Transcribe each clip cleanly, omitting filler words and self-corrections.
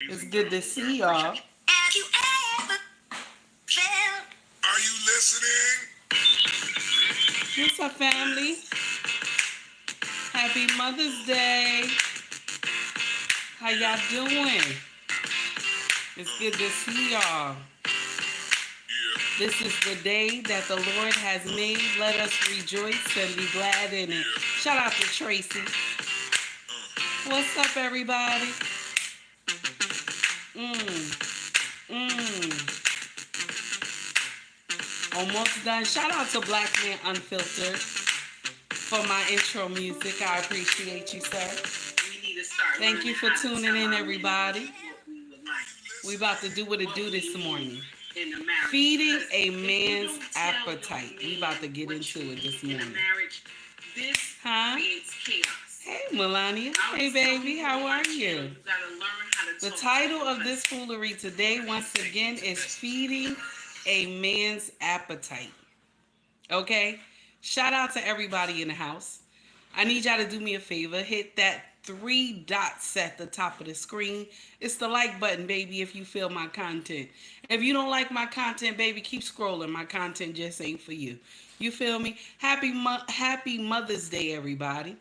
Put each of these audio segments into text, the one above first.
It's good to see y'all. Have you ever felt? Are you listening? What's up, family? Happy Mother's Day. How y'all doing? It's good to see y'all. This is the day that the Lord has made. Let us rejoice and be glad in it. Shout out to Tracy. What's up, everybody? Almost done. Shout out to Blackmen Unfiltered for my intro music. I appreciate you, sir. Thank you for tuning in, everybody. We about to do what it do this morning. Feeding a man's appetite. We about to get into it this morning. Huh? Hey, Melania. Hey, baby. How are you? The title of this foolery today, once again, is Feeding a Man's Appetite. Okay? Shout out to everybody in the house. I need y'all to do me a favor. Hit that 3 dots at the top of the screen. It's the like button, baby, if you feel my content. If you don't like my content, baby, keep scrolling. My content just ain't for you. You feel me? Happy Mother's Day, everybody.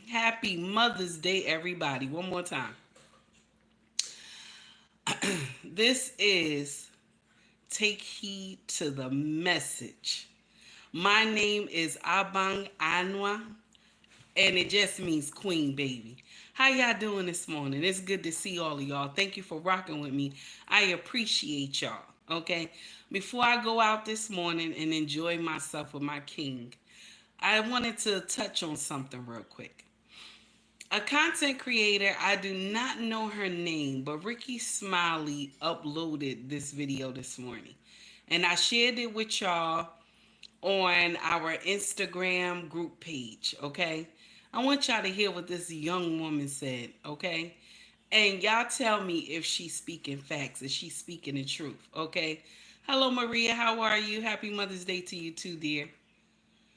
Happy Mother's Day, everybody. One more time. This is Take Heed to the Message. My name is Abang Anwa, and it just means queen, baby. How y'all doing this morning? It's good to see all of y'all. Thank you for rocking with me. I appreciate y'all, okay? Before I go out this morning and enjoy myself with my king, I wanted to touch on something real quick. A content creator, I do not know her name, but Ricky Smiley uploaded this video this morning. And I shared it with y'all on our Instagram group page, okay? I want y'all to hear what this young woman said, okay? And y'all tell me if she's speaking facts, if she's speaking the truth, okay? Hello, Maria. How are you? Happy Mother's Day to you too, dear.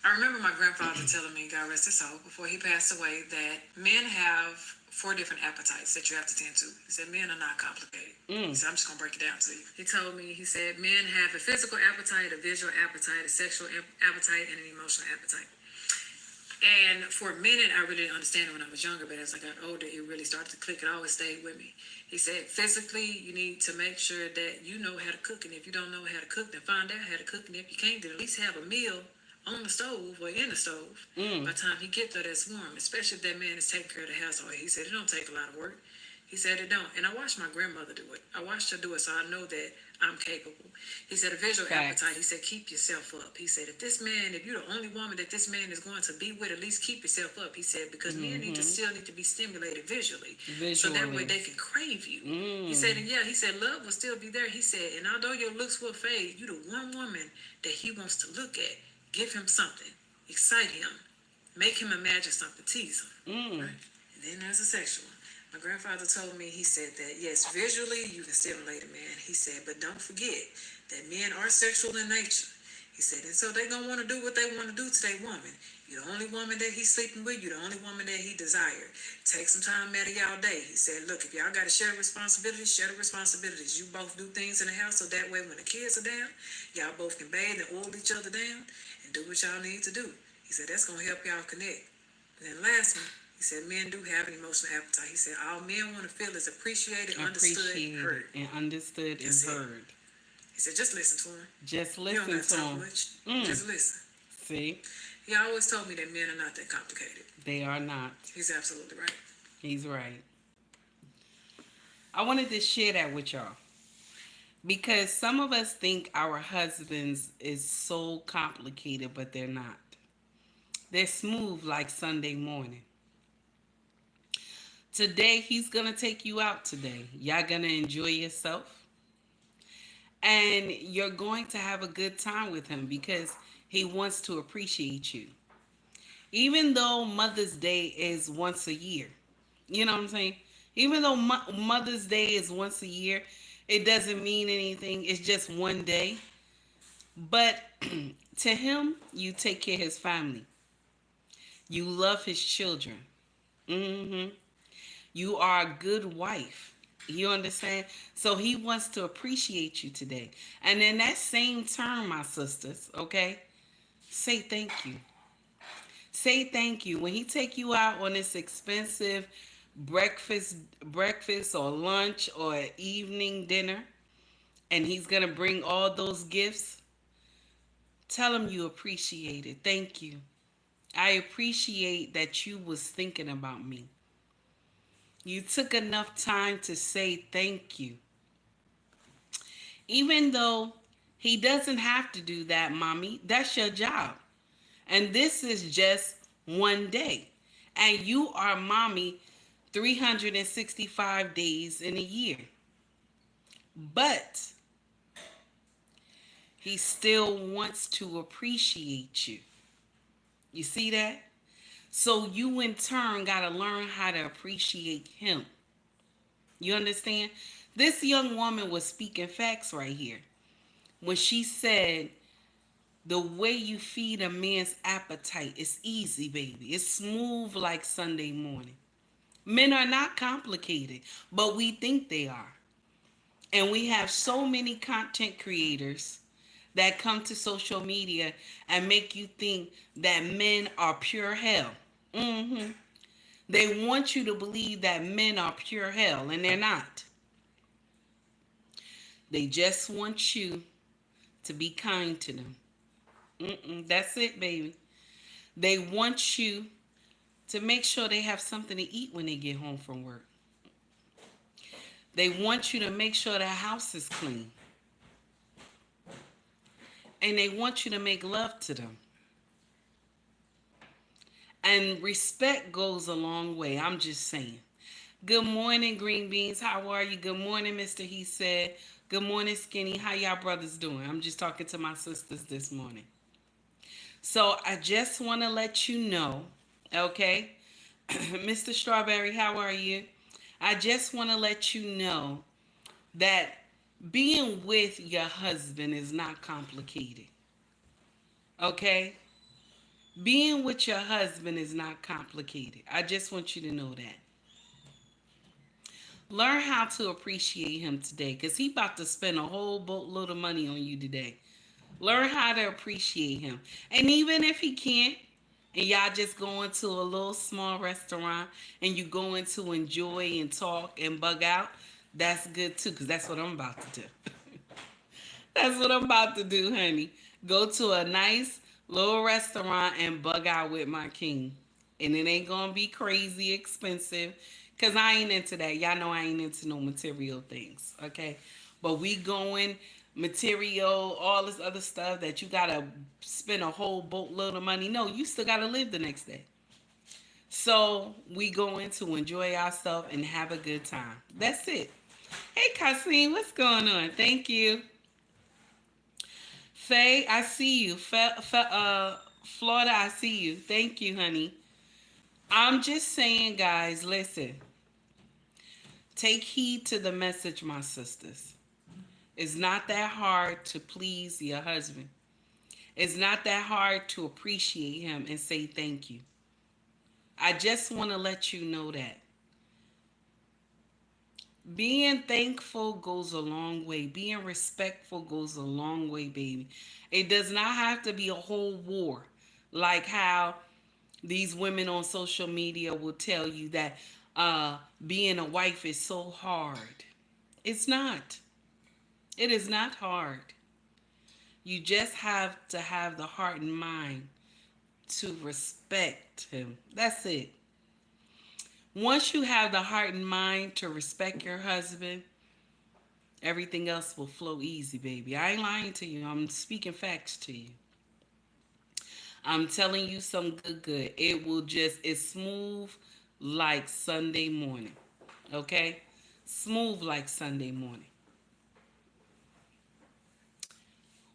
I remember my grandfather telling me, God rest his soul, before he passed away, that men have 4 different appetites that you have to tend to. He said men are not complicated. He said, I'm just going to break it down to you. He told me, he said, men have a physical appetite, a visual appetite, a sexual appetite, and an emotional appetite. And for a minute, I really didn't understand it when I was younger, but as I got older, it really started to click. It always stayed with me. He said, physically, you need to make sure that you know how to cook. And if you don't know how to cook, then find out how to cook. And if you can't, then at least have a meal on the stove or in the stove. By the time he get there, that's warm, especially if that man is taking care of the household. He said, it don't take a lot of work. He said it don't. And I watched my grandmother do it. I watched her do it, so I know that I'm capable. He said a visual appetite. He said, keep yourself up. He said, if you're the only woman that this man is going to be with, at least keep yourself up. He said, because men still need to be stimulated visually. So that way they can crave you. He said, and he said, love will still be there. He said, and although your looks will fade, you're the one woman that he wants to look at. Give him something. Excite him. Make him imagine something. Tease him. Right? And then there's a sexual one. My grandfather told me, he said that, yes, visually you can stimulate a man. He said, but don't forget that men are sexual in nature. He said, and so they're going to want to do what they want to do to their woman. You're the only woman that he's sleeping with. You're the only woman that he desired. Take some time out of y'all day. He said, look, if y'all got to share responsibilities, share the responsibilities. You both do things in the house so that way when the kids are down, y'all both can bathe and oil each other down and do what y'all need to do. He said, that's going to help y'all connect. And then lastly, he said, men do have an emotional appetite. He said, all men want to feel is appreciated, understood, and heard. That's heard. He said, just listen to him. Just You don't listen have to to talk him. much. Just listen. See? He always told me that men are not that complicated. They are not. He's absolutely right. He's right. I wanted to share that with y'all. Because some of us think our husbands is so complicated, but they're not. They're smooth like Sunday morning. Today, he's going to take you out today. Y'all going to enjoy yourself. And you're going to have a good time with him because he wants to appreciate you. Even though Mother's Day is once a year. You know what I'm saying? Even though Mother's Day is once a year, it doesn't mean anything. It's just one day. But to him, you take care of his family. You love his children. You are a good wife. You understand? So he wants to appreciate you today. And in that same term, my sisters, okay, say thank you. Say thank you. When he take you out on this expensive breakfast or lunch or evening dinner, and he's gonna bring all those gifts, tell him you appreciate it. Thank you. I appreciate that you was thinking about me. You took enough time to say thank you. Even though he doesn't have to do that, mommy, that's your job. And this is just one day. And you are mommy 365 days in a year. But he still wants to appreciate you. You see that? So you in turn got to learn how to appreciate him. You understand? This young woman was speaking facts right here when she said the way you feed a man's appetite is easy, baby. It's smooth like Sunday morning. Men are not complicated, but we think they are. And we have so many content creators that come to social media and make you think that men are pure hell. hmm They want you to believe that men are pure hell, and they're not. They just want you to be kind to them. That's it, baby. They want you to make sure they have something to eat when they get home from work. They want you to make sure the house is clean. And they want you to make love to them. And respect goes a long way. I'm just saying. Good morning, Green Beans. How are you? Good morning, Mr. He said. Good morning, Skinny. How y'all brothers doing? I'm just talking to my sisters this morning. So I just want to let you know, okay? Mr. Strawberry, how are you? I just want to let you know that being with your husband is not complicated. Okay? Being with your husband is not complicated. I just want you to know that. Learn how to appreciate him today because he about to spend a whole boatload of money on you today. Learn how to appreciate him. And even if he can't, and y'all just going to a little small restaurant and you going to enjoy and talk and bug out, that's good too because that's what I'm about to do. That's what I'm about to do, honey. Go to a nice little restaurant and bug out with my king. And it ain't gonna be crazy expensive. Cause I ain't into that. Y'all know I ain't into no material things. Okay. But we going material, all this other stuff that you gotta spend a whole boatload of money. No, you still gotta live the next day. So we going to enjoy ourselves and have a good time. That's it. Hey Kasim, what's going on? Thank you. Faye, I see you. Florida, I see you. Thank you, honey. I'm just saying, guys, listen. Take heed to the message, my sisters. It's not that hard to please your husband. It's not that hard to appreciate him and say thank you. I just want to let you know that. Being thankful goes a long way. Being respectful goes a long way, baby. It does not have to be a whole war. Like how these women on social media will tell you that being a wife is so hard. It's not. It is not hard. You just have to have the heart and mind to respect him. That's it. Once you have the heart and mind to respect your husband, everything else will flow easy, baby. I ain't lying to you. I'm speaking facts to you. I'm telling you some good. It's smooth like Sunday morning. Okay? Smooth like Sunday morning.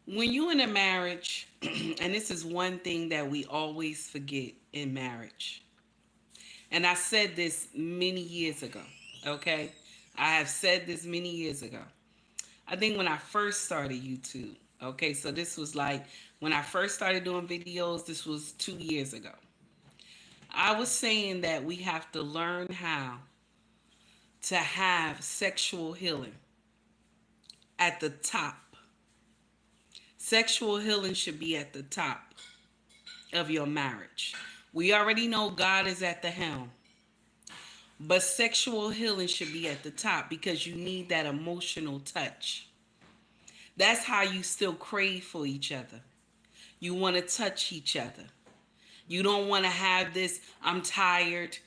When you in a marriage, and this is one thing that we always forget in marriage, and I said this many years ago, okay? I have said this many years ago. I think when I first started YouTube, okay? So this was like when I first started doing videos, this was 2 years ago. I was saying that we have to learn how to have sexual healing at the top. Sexual healing should be at the top of your marriage. We already know God is at the helm, but sexual healing should be at the top because you need that emotional touch. That's how you still crave for each other. You want to touch each other. You don't want to have this, I'm tired,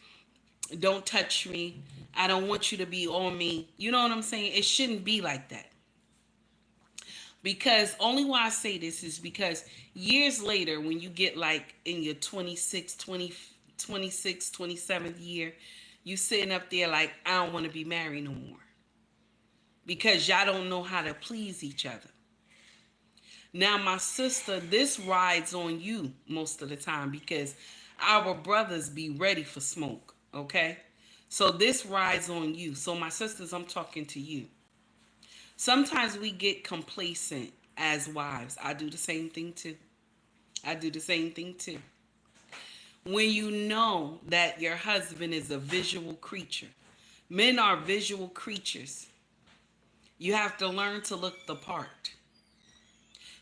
don't touch me, I don't want you to be on me. You know what I'm saying? It shouldn't be like that. Because only why I say this is because years later, when you get like in your 27th year, you sitting up there like, I don't want to be married no more. Because y'all don't know how to please each other. Now, my sister, this rides on you most of the time because our brothers be ready for smoke, okay? So this rides on you. So my sisters, I'm talking to you. Sometimes we get complacent as wives. I do the same thing too. I do the same thing too. When you know that your husband is a visual creature, men are visual creatures. You have to learn to look the part.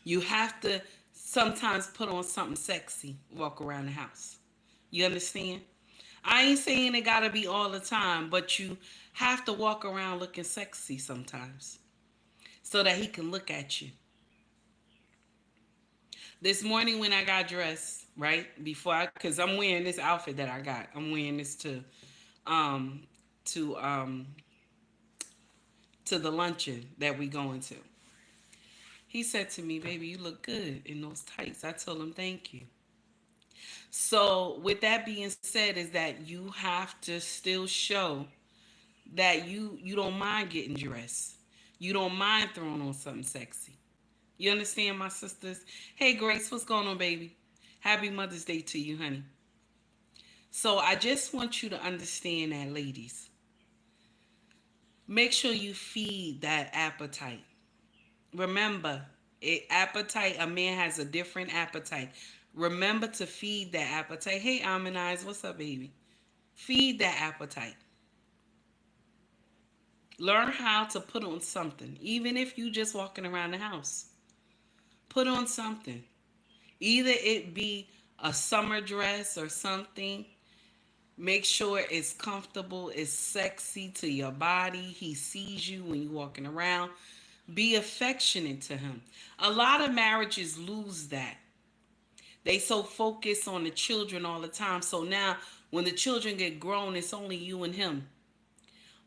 You have to sometimes put on something sexy, walk around the house. You understand? I ain't saying it gotta be all the time, but you have to walk around looking sexy sometimes so that he can look at you. This morning when I got dressed, right because I'm wearing this outfit that I got. I'm wearing this um to um to the luncheon that we going to. He said to me, "Baby, you look good in those tights." I told him, "Thank you." So with that being said, is that you have to still show that you don't mind getting dressed. You don't mind throwing on something sexy. You understand, my sisters? Hey, Grace, what's going on, baby? Happy Mother's Day to you, honey. So I just want you to understand that, ladies. Make sure you feed that appetite. Remember, appetite, a man has a different appetite. Remember to feed that appetite. Hey, Almond Eyes, what's up, baby? Feed that appetite. Learn how to put on something, even if you just walking around the house. Put on something. Either it be a summer dress or something. Make sure it's comfortable, it's sexy to your body. He sees you when you're walking around. Be affectionate to him. A lot of marriages lose that. They so focus on the children all the time. So now when the children get grown, it's only you and him.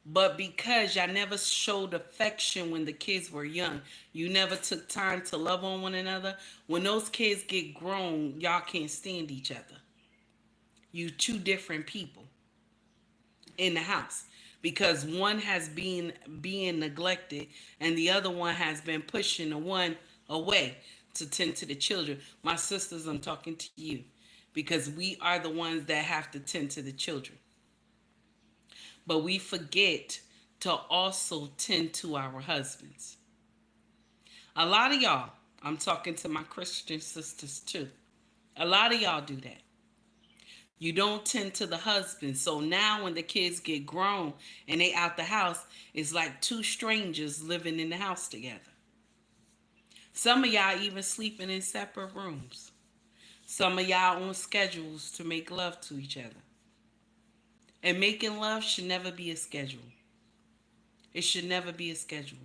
But because y'all never showed affection when the kids were young, you never took time to love on one another. When those kids get grown, y'all can't stand each other. You two different people in the house because one has been being neglected and the other one has been pushing the one away to tend to the children. My sisters, I'm talking to you because we are the ones that have to tend to the children. But we forget to also tend to our husbands. A lot of y'all, I'm talking to my Christian sisters too. A lot of y'all do that. You don't tend to the husband. So now when the kids get grown and they out the house, it's like two strangers living in the house together. Some of y'all even sleeping in separate rooms. Some of y'all on schedules to make love to each other. And making love should never be a schedule. It should never be a schedule.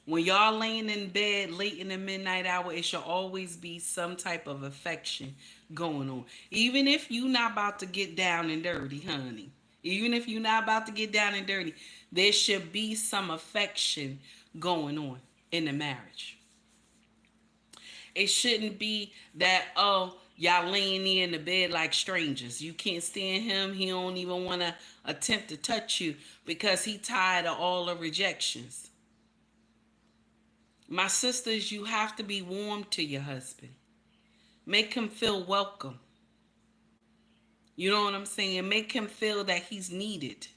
When y'all laying in bed late in the midnight hour, it should always be some type of affection going on. Even if you not about to get down and dirty, honey. Even if you're not about to get down and dirty, there should be some affection going on in the marriage. It shouldn't be that, oh, y'all laying there in the bed like strangers. You can't stand him. He don't even want to attempt to touch you because he tired of all the rejections. My sisters, you have to be warm to your husband. Make him feel welcome. You know what I'm saying? Make him feel that he's needed.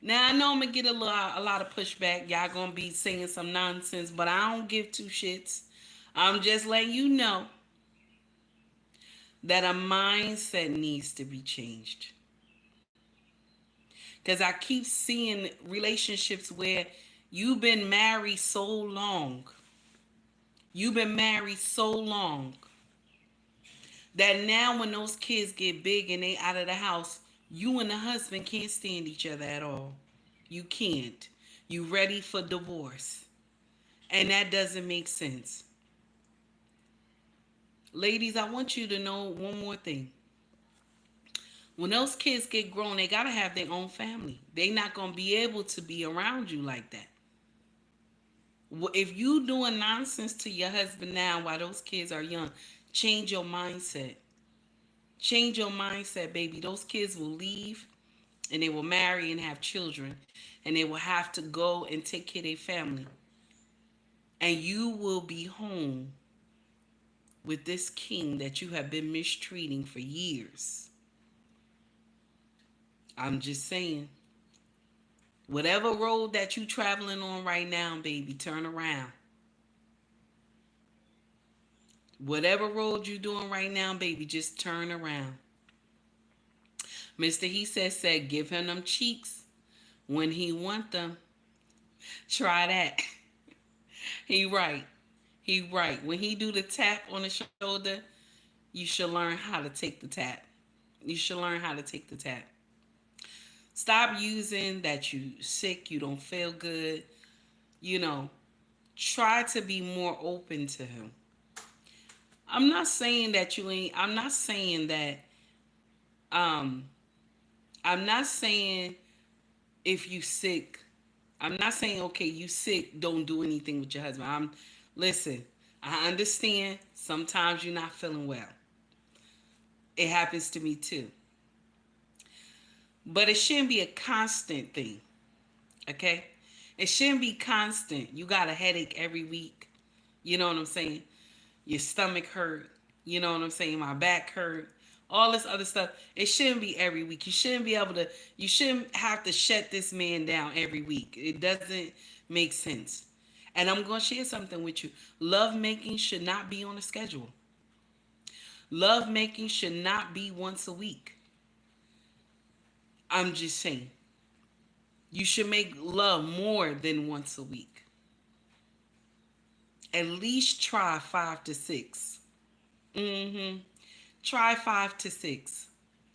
Now, I know I'm going to get a lot of pushback. Y'all going to be saying some nonsense, but I don't give two shits. I'm just letting you know that a mindset needs to be changed. Because I keep seeing relationships where you've been married so long. You've been married so long that now when those kids get big and they out of the house, you and the husband can't stand each other at all. You can't. You ready for divorce. And that doesn't make sense. Ladies, I want you to know one more thing. When those kids get grown, they got to have their own family. They're not going to be able to be around you like that. If you doing nonsense to your husband now while those kids are young, change your mindset. Change your mindset, baby. Those kids will leave and they will marry and have children, and they will have to go and take care of their family. And you will be home with this king that you have been mistreating for years. I'm just saying. Whatever road that you traveling on right now, baby, turn around. Whatever road you doing right now, baby, just turn around. Mr. He said, give him them cheeks when he want them. Try that. He right. He right. When he do the tap on the shoulder, you should learn how to take the tap. You should learn how to take the tap. Stop using that you sick, you don't feel good. Try to be more open to him. I'm not saying that you ain't, I'm not saying that, I'm not saying if you sick, I'm not saying, okay, you sick, don't do anything with your husband. Listen, I understand sometimes you're not feeling well. It happens to me too. But it shouldn't be a constant thing, okay? It shouldn't be constant. You got a headache every week. You know what I'm saying? Your stomach hurt. You know what I'm saying? My back hurt. All this other stuff. It shouldn't be every week. You shouldn't have to shut this man down every week. It doesn't make sense. And I'm going to share something with you. Love making should not be on a schedule. Love making should not be once a week. I'm just saying. You should make love more than once a week. At least try 5 to 6. Try 5 to 6.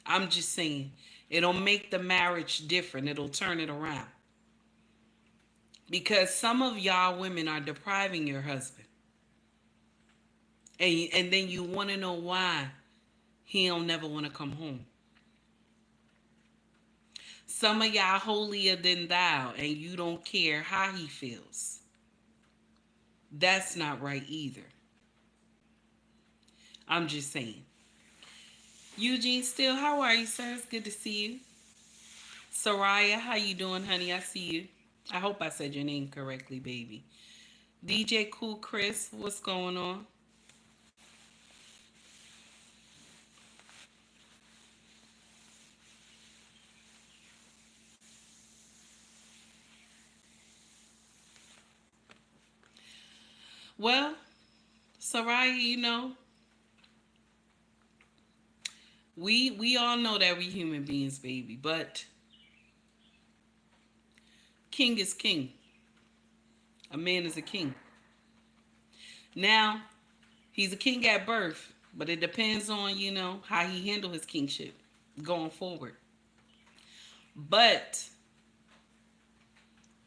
I'm just saying. It'll make the marriage different. It'll turn it around. Because some of y'all women are depriving your husband. And then you want to know why he don't never want to come home. Some of y'all holier than thou, and you don't care how he feels. That's not right either. I'm just saying. Eugene Steele, how are you, sir? It's good to see you. Soraya, how you doing, honey? I see you. I hope I said your name correctly, baby. DJ Cool Chris, what's going on? Well, Soraya, we all know that we human beings, baby, but king is king. A man is a king. Now, he's a king at birth, but it depends on, how he handle his kingship going forward. But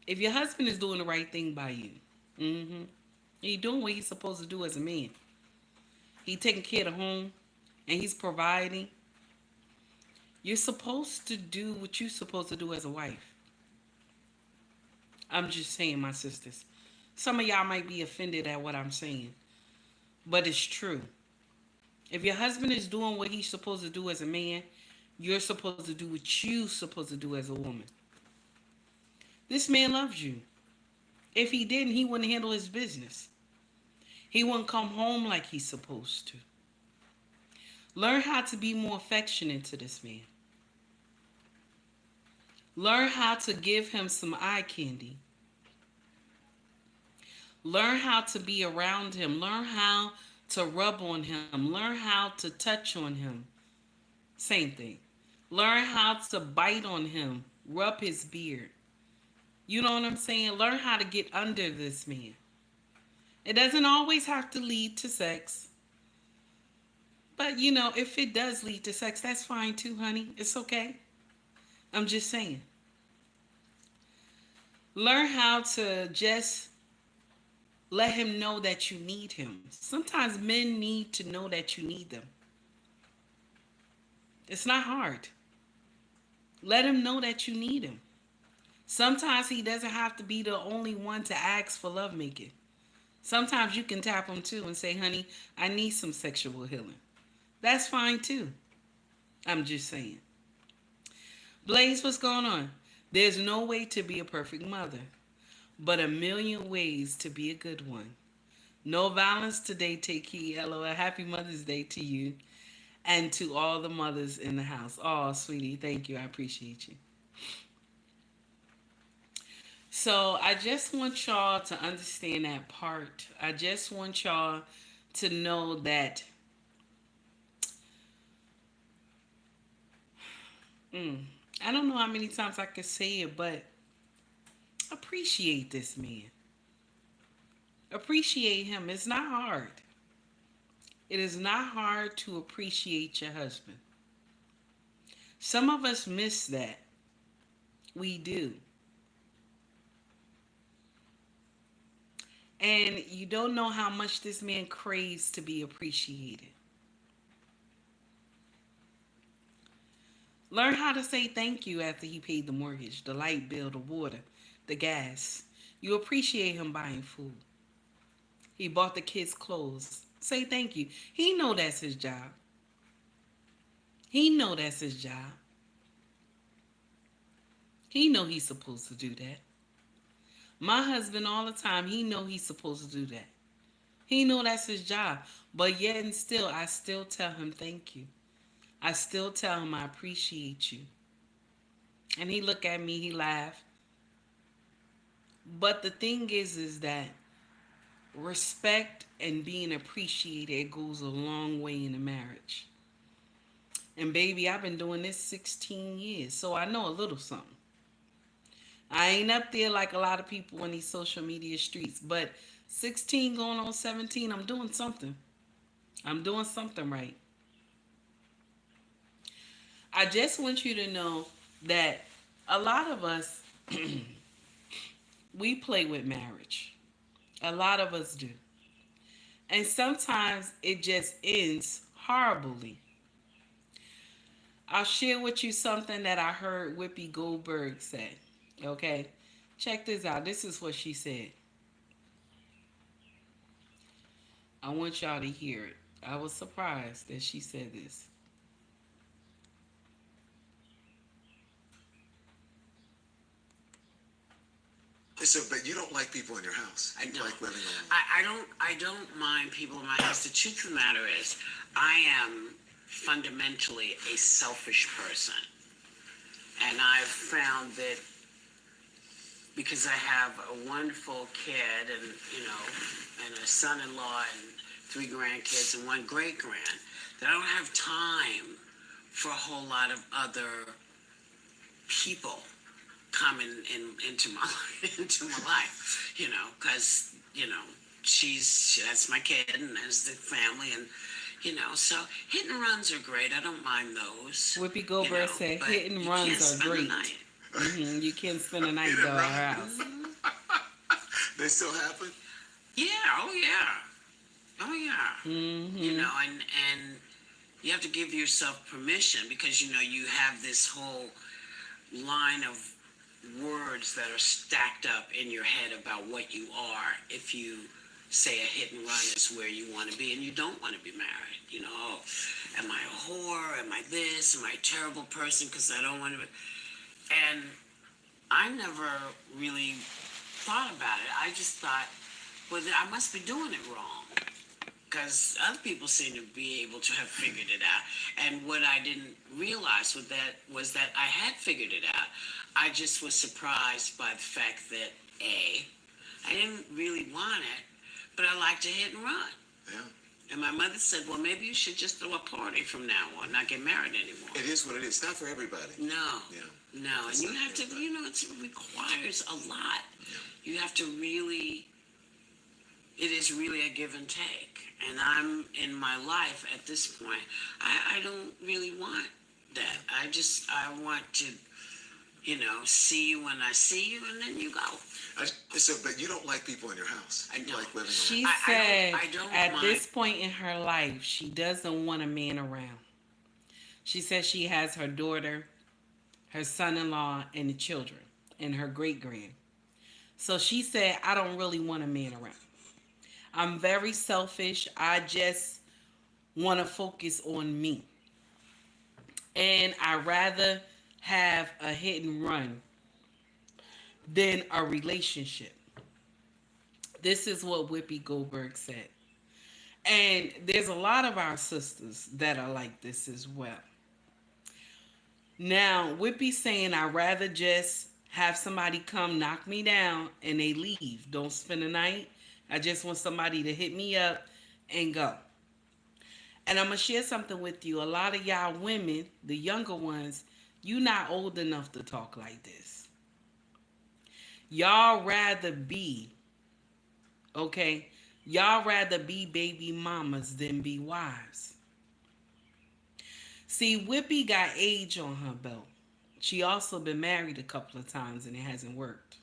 if your husband is doing the right thing by you, he's doing what he's supposed to do as a man. He's taking care of the home and he's providing. You're supposed to do what you're supposed to do as a wife. I'm just saying, my sisters. Some of y'all might be offended at what I'm saying, but it's true. If your husband is doing what he's supposed to do as a man, you're supposed to do what you're supposed to do as a woman. This man loves you. If he didn't, he wouldn't handle his business. He wouldn't come home like he's supposed to. Learn how to be more affectionate to this man. Learn how to give him some eye candy. Learn how to be around him. Learn how to rub on him. Learn how to touch on him. Same thing. Learn how to bite on him Rub his beard. You know what I'm saying? Learn how to get under this man. It doesn't always have to lead to sex. But if it does lead to sex, that's fine too, honey. It's okay. I'm just saying. Learn how to just let him know that you need him. Sometimes men need to know that you need them. It's not hard. Let him know that you need him. Sometimes he doesn't have to be the only one to ask for lovemaking. Sometimes you can tap him too and say, honey, I need some sexual healing. That's fine too. I'm just saying. Blaze, what's going on? There's no way to be a perfect mother, but a million ways to be a good one. No violence today, take heed. LOL. Happy Mother's Day to you and to all the mothers in the house. Oh, sweetie, thank you. I appreciate you. So I just want y'all to understand that part. I just want y'all to know that I don't know how many times I could say it, but appreciate this man. Appreciate him. It's not hard. It is not hard to appreciate your husband. Some of us miss that. We do. And you don't know how much this man craves to be appreciated. Learn how to say thank you after he paid the mortgage, the light bill, the water, the gas. You appreciate him buying food. He bought the kids clothes. Say thank you. He know that's his job. He know that's his job. He know he's supposed to do that. My husband all the time, he know he's supposed to do that. He know that's his job. But yet and still, I still tell him thank you. I still tell him I appreciate you. And he look at me, he laugh. But the thing is that respect and being appreciated goes a long way in a marriage. And baby, I've been doing this 16 years, so I know a little something. I ain't up there like a lot of people in these social media streets, but 16 going on 17, I'm doing something. I'm doing something right. I just want you to know that a lot of us, we play with marriage. A lot of us do. And sometimes it just ends horribly. I'll share with you something that I heard Whoopi Goldberg say. Okay? Check this out. This is what she said. I want y'all to hear it. I was surprised that she said this. So, but you don't like people in your house. I You don't. like living alone. I don't mind people in my house. The truth of the matter is, I am fundamentally a selfish person, and I've found that because I have a wonderful kid and and a son-in-law and 3 grandkids and 1 great-grand, that I don't have time for a whole lot of other people coming into my life, because that's my kid and that's the family, and so hit and runs are great. I don't mind those. Whoopi Goldberg said but hit and you runs can't are spend the great. night. You can't spend a night at our house. They still happen? Yeah. Oh yeah. And you have to give yourself permission, because you have this whole line of words that are stacked up in your head about what you are if you say a hit and run is where you want to be and you don't want to be married. Oh, am I a whore? Am I this? Am I a terrible person because I don't want to be? And I never really thought about it. I just thought, well, I must be doing it wrong, because other people seem to be able to have figured it out. And what I didn't realize was that I had figured it out. I just was surprised by the fact that I didn't really want it, but I like to hit and run. Yeah. And my mother said, well, maybe you should just throw a party from now on, not get married anymore. It is what it is. It's not for everybody. No. Yeah. No. It's And you not have for to, everybody. it requires a lot. Yeah. You have to really, it is really a give and take. And I'm in my life at this point, I don't really want that. I want to, see you when I see you, and then you go. But you don't like people in your house. You No. like living She around. said I don't at mind. this point in her life, she doesn't want a man around. She says she has her daughter, her son-in-law, and the children, and her great-grand. So she said, I don't really want a man around. I'm very selfish. I just want to focus on me. And I rather have a hit and run than a relationship. This is what Whoopi Goldberg said. And there's a lot of our sisters that are like this as well. Now, Whoopi's saying I'd rather just have somebody come knock me down and they leave. Don't spend the night. I just want somebody to hit me up and go. And I'm going to share something with you. A lot of y'all women, the younger ones, you not old enough to talk like this. Y'all rather be, okay? Y'all rather be baby mamas than be wives. See, Whoopi got age on her belt. She also been married a couple of times and it hasn't worked.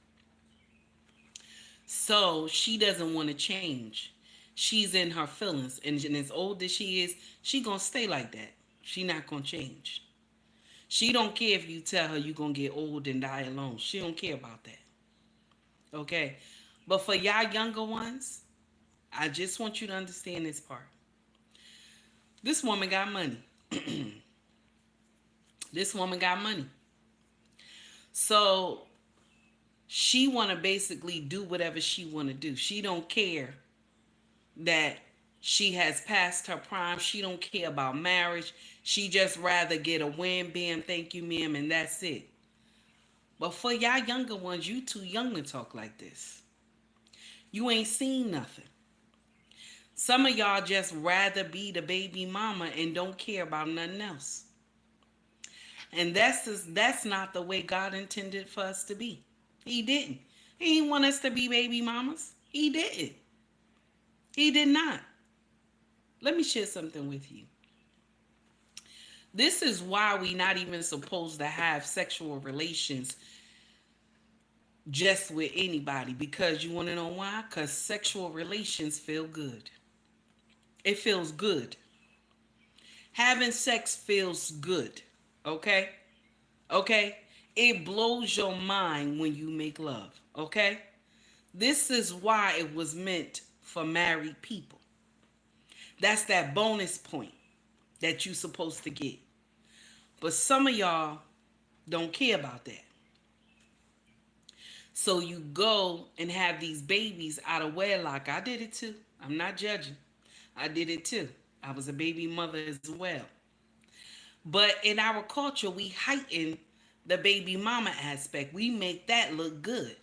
So she doesn't want to change. She's in her feelings. And as old as she is, she going to stay like that. She not going to change. She don't care if you tell her you're going to get old and die alone. She don't care about that. Okay? But for y'all younger ones, I just want you to understand this part. This woman got money. This woman got money. So she want to basically do whatever she want to do. She don't care that she has passed her prime. She don't care about marriage. She just rather get a wham, bam, thank you, ma'am, and that's it. But for y'all younger ones, you too young to talk like this. You ain't seen nothing. Some of y'all just rather be the baby mama and don't care about nothing else. And that's not the way God intended for us to be. He didn't. He didn't want us to be baby mamas. He didn't. He did not. Let me share something with you. This is why we not even supposed to have sexual relations just with anybody. Because you want to know why? Because sexual relations feel good. It feels good. Having sex feels good. Okay? Okay? It blows your mind when you make love. Okay? This is why it was meant for married people. That's that bonus point that you're supposed to get. But some of y'all don't care about that. So you go and have these babies out of wedlock. I did it too. I'm not judging. I did it too. I was a baby mother as well. But in our culture, we heighten the baby mama aspect. We make that look good.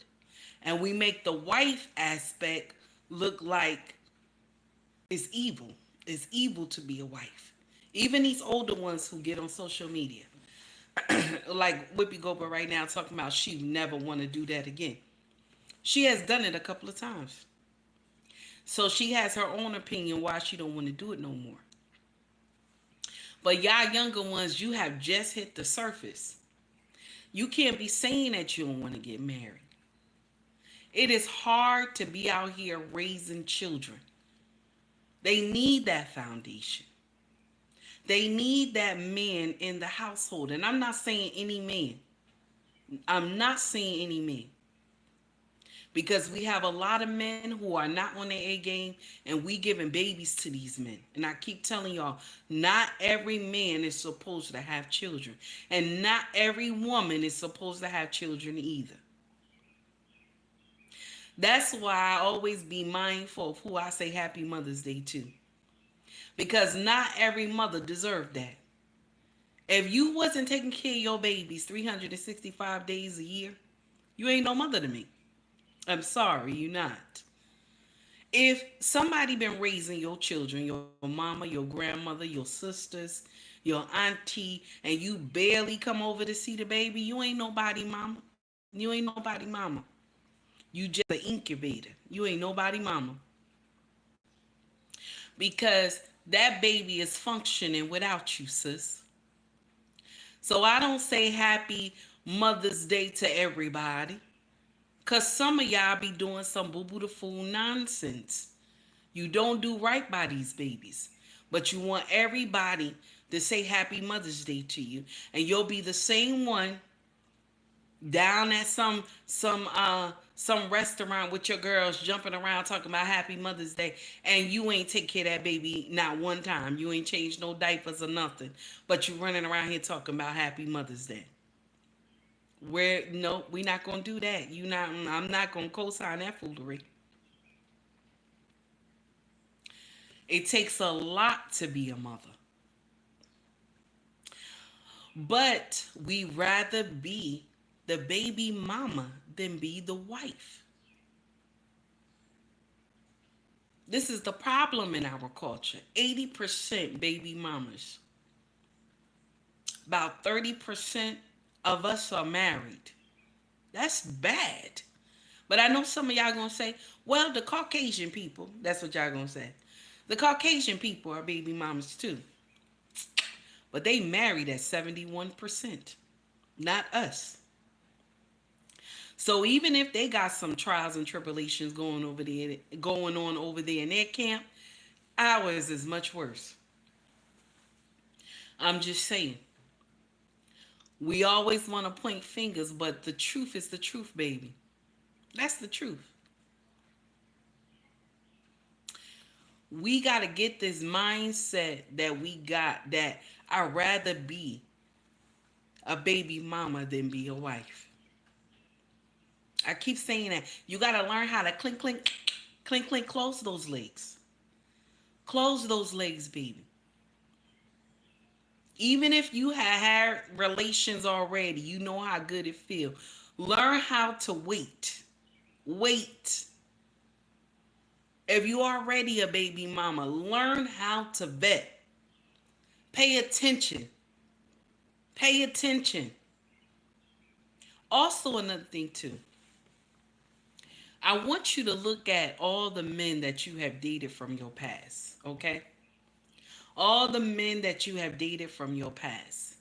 And we make the wife aspect look like it's evil. It's evil to be a wife. Even these older ones who get on social media. Like Whoopi Goldberg right now talking about she never want to do that again. She has done it a couple of times. So she has her own opinion why she don't want to do it no more. But y'all younger ones, you have just hit the surface. You can't be saying that you don't want to get married. It is hard to be out here raising children. They need that foundation. They need that man in the household. And I'm not saying any man. I'm not saying any man. Because we have a lot of men who are not on their A game and we giving babies to these men. And I keep telling y'all, not every man is supposed to have children. And not every woman is supposed to have children either. That's why I always be mindful of who I say Happy Mother's Day to. Because not every mother deserved that. If you wasn't taking care of your babies 365 days a year, you ain't no mother to me. I'm sorry, you're not. If somebody been raising your children, your mama, your grandmother, your sisters, your auntie, and you barely come over to see the baby, you ain't nobody mama. You ain't nobody mama. You just an incubator. You ain't nobody mama. Because that baby is functioning without you, sis. So I don't say happy Mother's Day to everybody. Because some of y'all be doing some boo-boo the fool nonsense. You don't do right by these babies. But you want everybody to say happy Mother's Day to you. And you'll be the same one down at some restaurant with your girls jumping around talking about happy Mother's Day, and you ain't take care of that baby not one time. You ain't changed no diapers or nothing, but you running around here talking about happy Mother's Day. Where no, we not gonna do that. You not I'm not gonna co-sign that foolery. It takes a lot to be a mother, but we rather be the baby mama than be the wife. This is the problem in our culture. 80% baby mamas. About 30% of us are married. That's bad. But I know some of y'all gonna say, well, the Caucasian people, that's what y'all gonna say. The Caucasian people are baby mamas too. But they married at 71%. Not us. So even if they got some trials and tribulations going on over there in their camp, ours is much worse. I'm just saying. We always want to point fingers, but the truth is the truth, baby. That's the truth. We got to get this mindset that we got that I'd rather be a baby mama than be a wife. I keep saying that. You got to learn how to clink, clink, clink, clink, close those legs. Close those legs, baby. Even if you have had relations already, you know how good it feels. Learn how to wait. Wait. If you already a baby mama, learn how to vet. Pay attention. Pay attention. Also, another thing too. I want you to look at all the men that you have dated from your past, okay? All the men that you have dated from your past.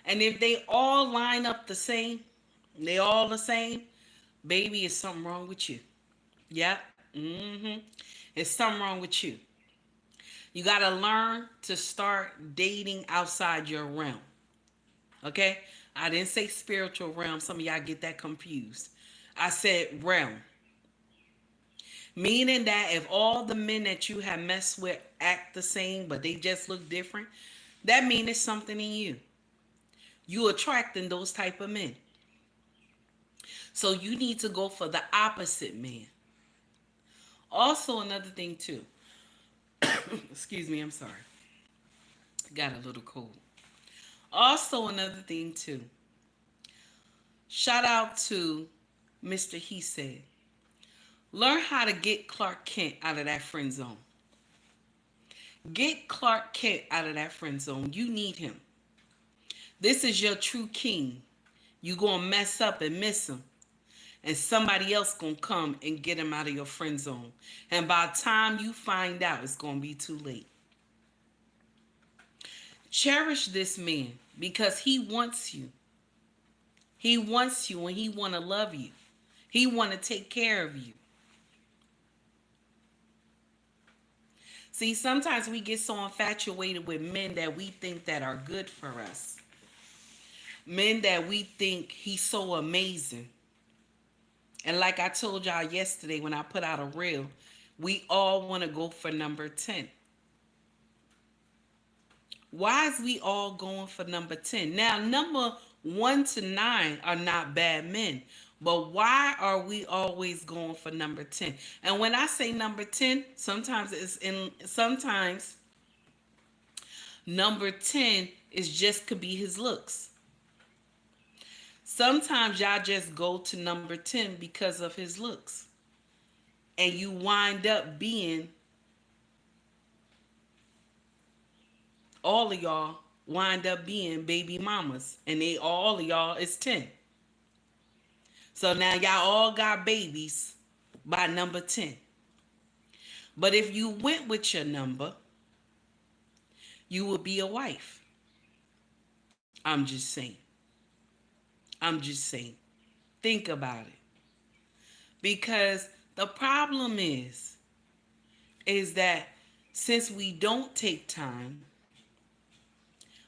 And if they all line up the same, they all the same, baby, is something wrong with you. Yep. Mm-hmm. It's something wrong with you. You got to learn to start dating outside your realm. Okay? I didn't say spiritual realm. Some of y'all get that confused. I said realm. Meaning that if all the men that you have messed with act the same, but they just look different, that means there's something in you. You attracting those type of men. So you need to go for the opposite man. Also, another thing too. Excuse me, I'm sorry. Got a little cold. Also, another thing too. Shout out to Mr. He Said. Learn how to get Clark Kent out of that friend zone. Get Clark Kent out of that friend zone. You need him. This is your true king. You gonna mess up and miss him. And somebody else gonna come and get him out of your friend zone. And by the time you find out, it's gonna be too late. Cherish this man because he wants you. He wants you and he want to love you. He want to take care of you. See, sometimes we get so infatuated with men that we think that are good for us. Men that we think he's so amazing. And like I told y'all yesterday when I put out a reel, we all want to go for number 10. Why is we all going for number 10? Now, number 1 to 9 are not bad men. But why are we always going for number 10? And when I say number 10, sometimes number 10 is just could be his looks. Sometimes y'all just go to number 10 because of his looks. and you wind up being, all of y'all wind up being baby mamas, and all of y'all is 10. So now y'all all got babies by number 10. But if you went with your number, you would be a wife. I'm just saying. I'm just saying. Think about it. Because the problem is that since we don't take time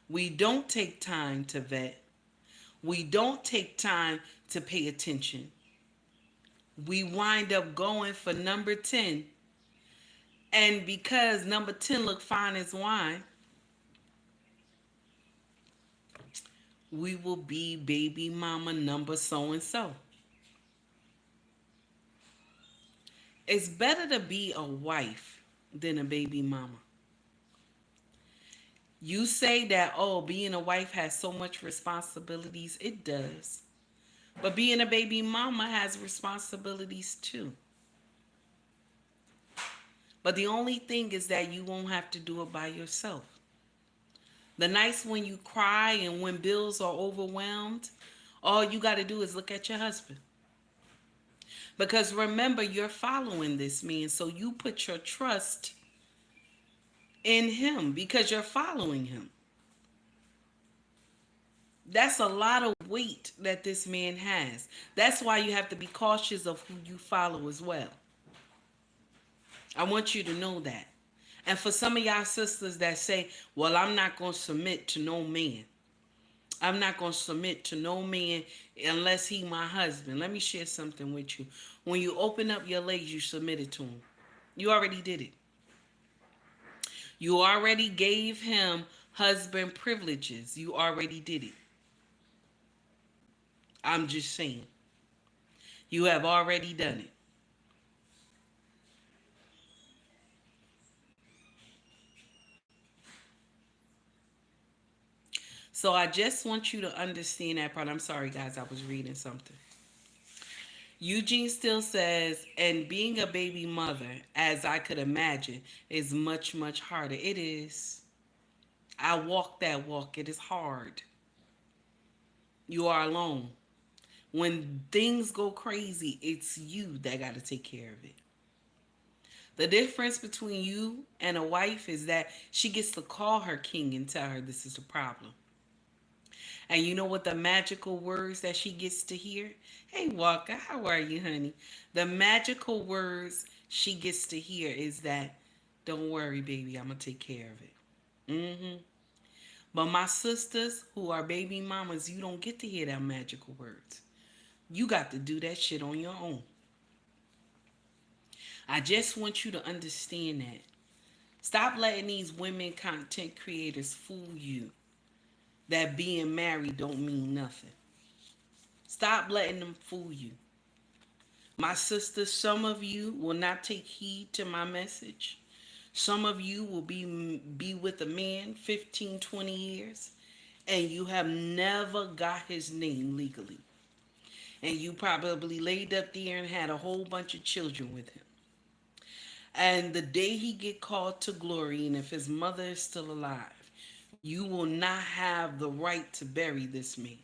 to vet, we don't take time to pay attention, we wind up going for number 10. And because number 10 look fine as wine, we will be baby mama number so and so. It's better to be a wife than a baby mama. You say that, oh, being a wife has so much responsibilities. It does. But being a baby mama has responsibilities too. But the only thing is that you won't have to do it by yourself. The nights when you cry and when bills are overwhelmed, all you got to do is look at your husband. Because remember, you're following this man, so you put your trust in him because you're following him. That's a lot of weight that this man has. That's why you have to be cautious of who you follow as well. I want you to know that. And for some of y'all sisters that say, well, I'm not going to submit to no man. I'm not going to submit to no man unless he my husband. Let me share something with you. When you open up your legs, you submitted to him. You already did it. You already gave him husband privileges. You already did it. I'm just saying. You have already done it. So I just want you to understand that part. I'm sorry, guys. I was reading something. Eugene still says, and being a baby mother, as I could imagine, is much, much harder. It is. I walk that walk. It is hard. You are alone. When things go crazy, it's you that got to take care of it. The difference between you and a wife is that she gets to call her king and tell her this is the problem. And you know what the magical words that she gets to hear? Hey, Walker, how are you, honey? The magical words she gets to hear is that, don't worry, baby, I'm going to take care of it. But my sisters who are baby mamas, you don't get to hear that magical words. You got to do that shit on your own. I just want you to understand that. Stop letting these women content creators fool you that being married don't mean nothing. Stop letting them fool you. My sisters, some of you will not take heed to my message. Some of you will be with a man 15, 20 years, and you have never got his name legally. And you probably laid up there and had a whole bunch of children with him. And the day he get called to glory, and if his mother is still alive, you will not have the right to bury this man.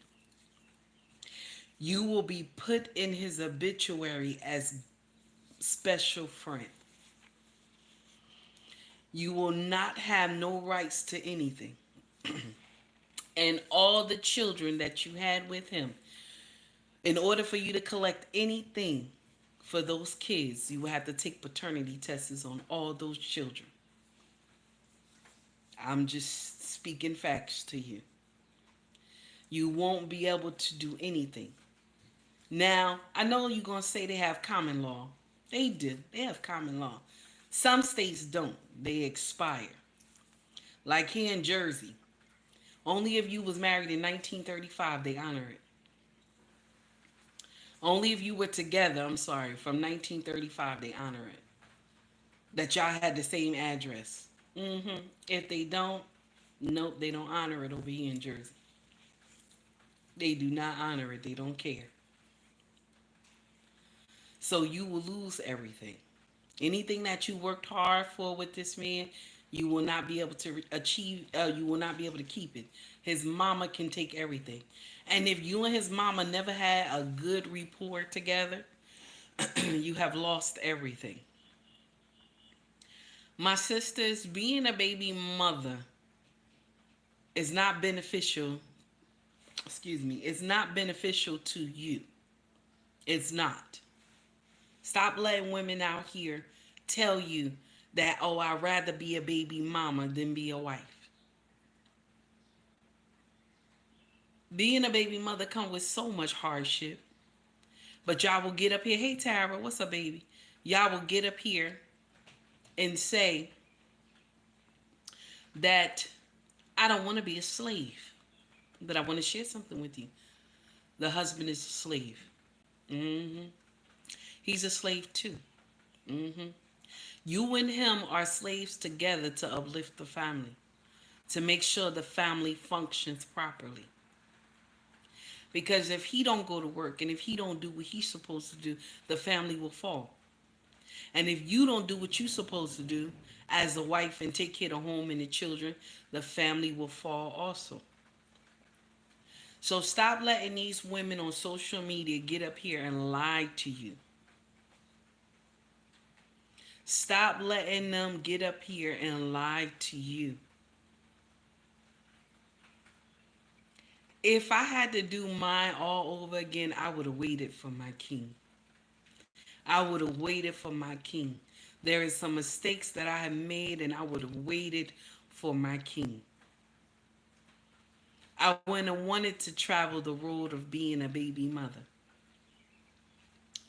You will be put in his obituary as special friend. You will not have no rights to anything. And all the children that you had with him, in order for you to collect anything for those kids, you will have to take paternity tests on all those children. I'm just speaking facts to you. You won't be able to do anything. Now, I know you're going to say they have common law. They do. They have common law. Some states don't. They expire. Like here in Jersey, only if you was married in 1935, they honor it. Only if you were together, from 1935, they honor it. That y'all had the same address. If they don't, nope, they don't honor it over here in Jersey. They do not honor it. They don't care. So you will lose everything. Anything that you worked hard for with this man, you will not be able to achieve. You will not be able to keep it. His mama can take everything, and if you and his mama never had a good rapport together, you have lost everything. My sisters, being a baby mother is not beneficial. Excuse me. It's not beneficial to you. It's not. Stop letting women out here tell you that, oh, I'd rather be a baby mama than be a wife. Being a baby mother comes with so much hardship. But y'all will get up here. Hey, Tara, what's up, baby? Y'all will get up here and say that I don't want to be a slave, but I want to share something with you. The husband is a slave. Mm-hmm. He's a slave too. Mm-hmm. You and him are slaves together to uplift the family, to make sure the family functions properly. Because if he don't go to work and if he don't do what he's supposed to do, the family will fall. And if you don't do what you're supposed to do as a wife and take care of the home and the children, the family will fall also. So stop letting these women on social media get up here and lie to you. Stop letting them get up here and lie to you. If I had to do mine all over again, I would have waited for my king. I would have waited for my king. There is some mistakes that I have made, and I would have waited for my king. I wouldn't have wanted to travel the road of being a baby mother.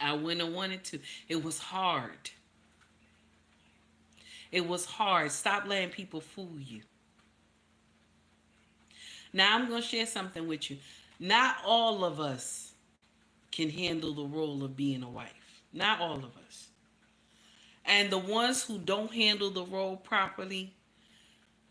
I wouldn't have wanted to. It was hard. It was hard. Stop letting people fool you. Now I'm going to share something with you. Not all of us can handle the role of being a wife. Not all of us. And the ones who don't handle the role properly,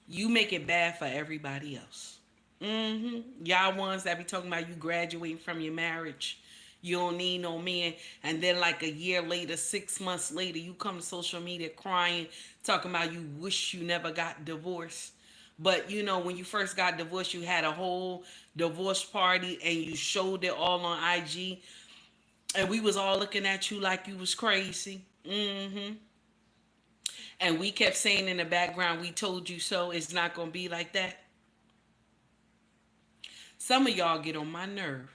you make it bad for everybody else. Y'all ones that be talking about you graduating from your marriage. You don't need no man. And then like a year later, 6 months later, you come to social media crying, talking about you wish you never got divorced. But you know, when you first got divorced, you had a whole divorce party and you showed it all on IG. And we was all looking at you like you was crazy. And we kept saying in the background, we told you so. It's not going to be like that. Some of y'all get on my nerve.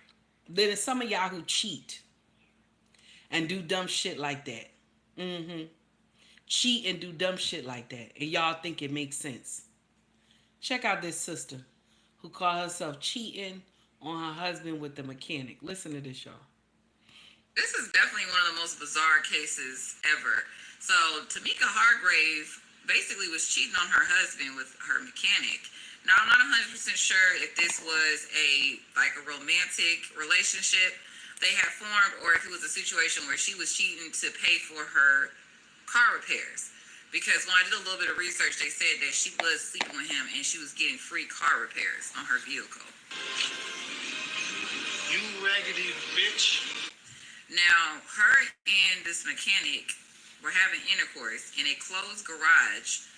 There's some of y'all who cheat and do dumb shit like that. Cheat and do dumb shit like that. And y'all think it makes sense. Check out this sister who called herself cheating on her husband with the mechanic. Listen to this, y'all. This is definitely one of the most bizarre cases ever. So Tamika Hargrave basically was cheating on her husband with her mechanic. Now I'm not 100% sure if this was a romantic relationship they had formed, or if it was a situation where she was cheating to pay for her car repairs. Because when I did a little bit of research, they said that she was sleeping with him and she was getting free car repairs on her vehicle. You raggedy bitch. Now, her and this mechanic were having intercourse in a closed garage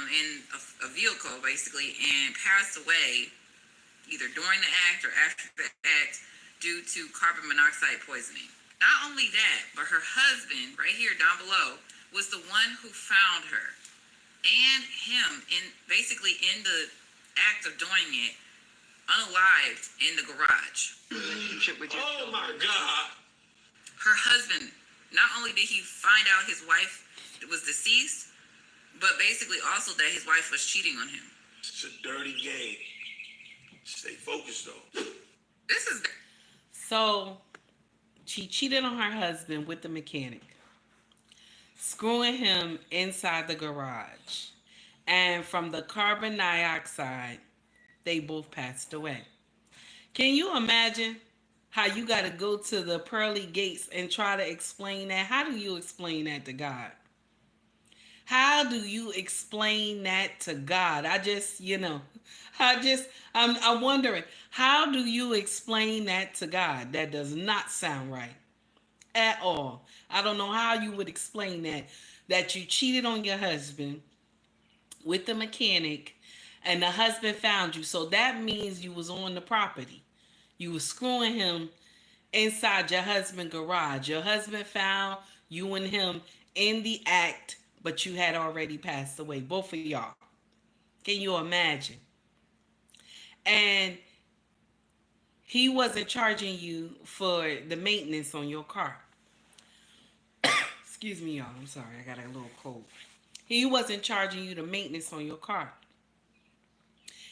in a vehicle, basically, and passed away either during the act or after the act due to carbon monoxide poisoning. Not only that, but her husband, right here down below, was the one who found her and him in the act of doing it, unalived in the garage. Oh my God. Her husband, not only did he find out his wife was deceased, but basically also that his wife was cheating on him. It's a dirty game. Stay focused though. This is... So she cheated on her husband with the mechanic, screwing him inside the garage. And from the carbon dioxide, they both passed away. Can you imagine how you got to go to the pearly gates and try to explain that? How do you explain that to God? How do you explain that to God? I'm wondering, how do you explain that to God? That does not sound right at all. I don't know how you would explain that you cheated on your husband with the mechanic and the husband found you. So that means you was on the property. You was screwing him inside your husband's garage. Your husband found you and him in the act, but you had already passed away. Both of y'all. Can you imagine? And he wasn't charging you for the maintenance on your car. Excuse me, y'all. I'm sorry. I got a little cold. He wasn't charging you the maintenance on your car.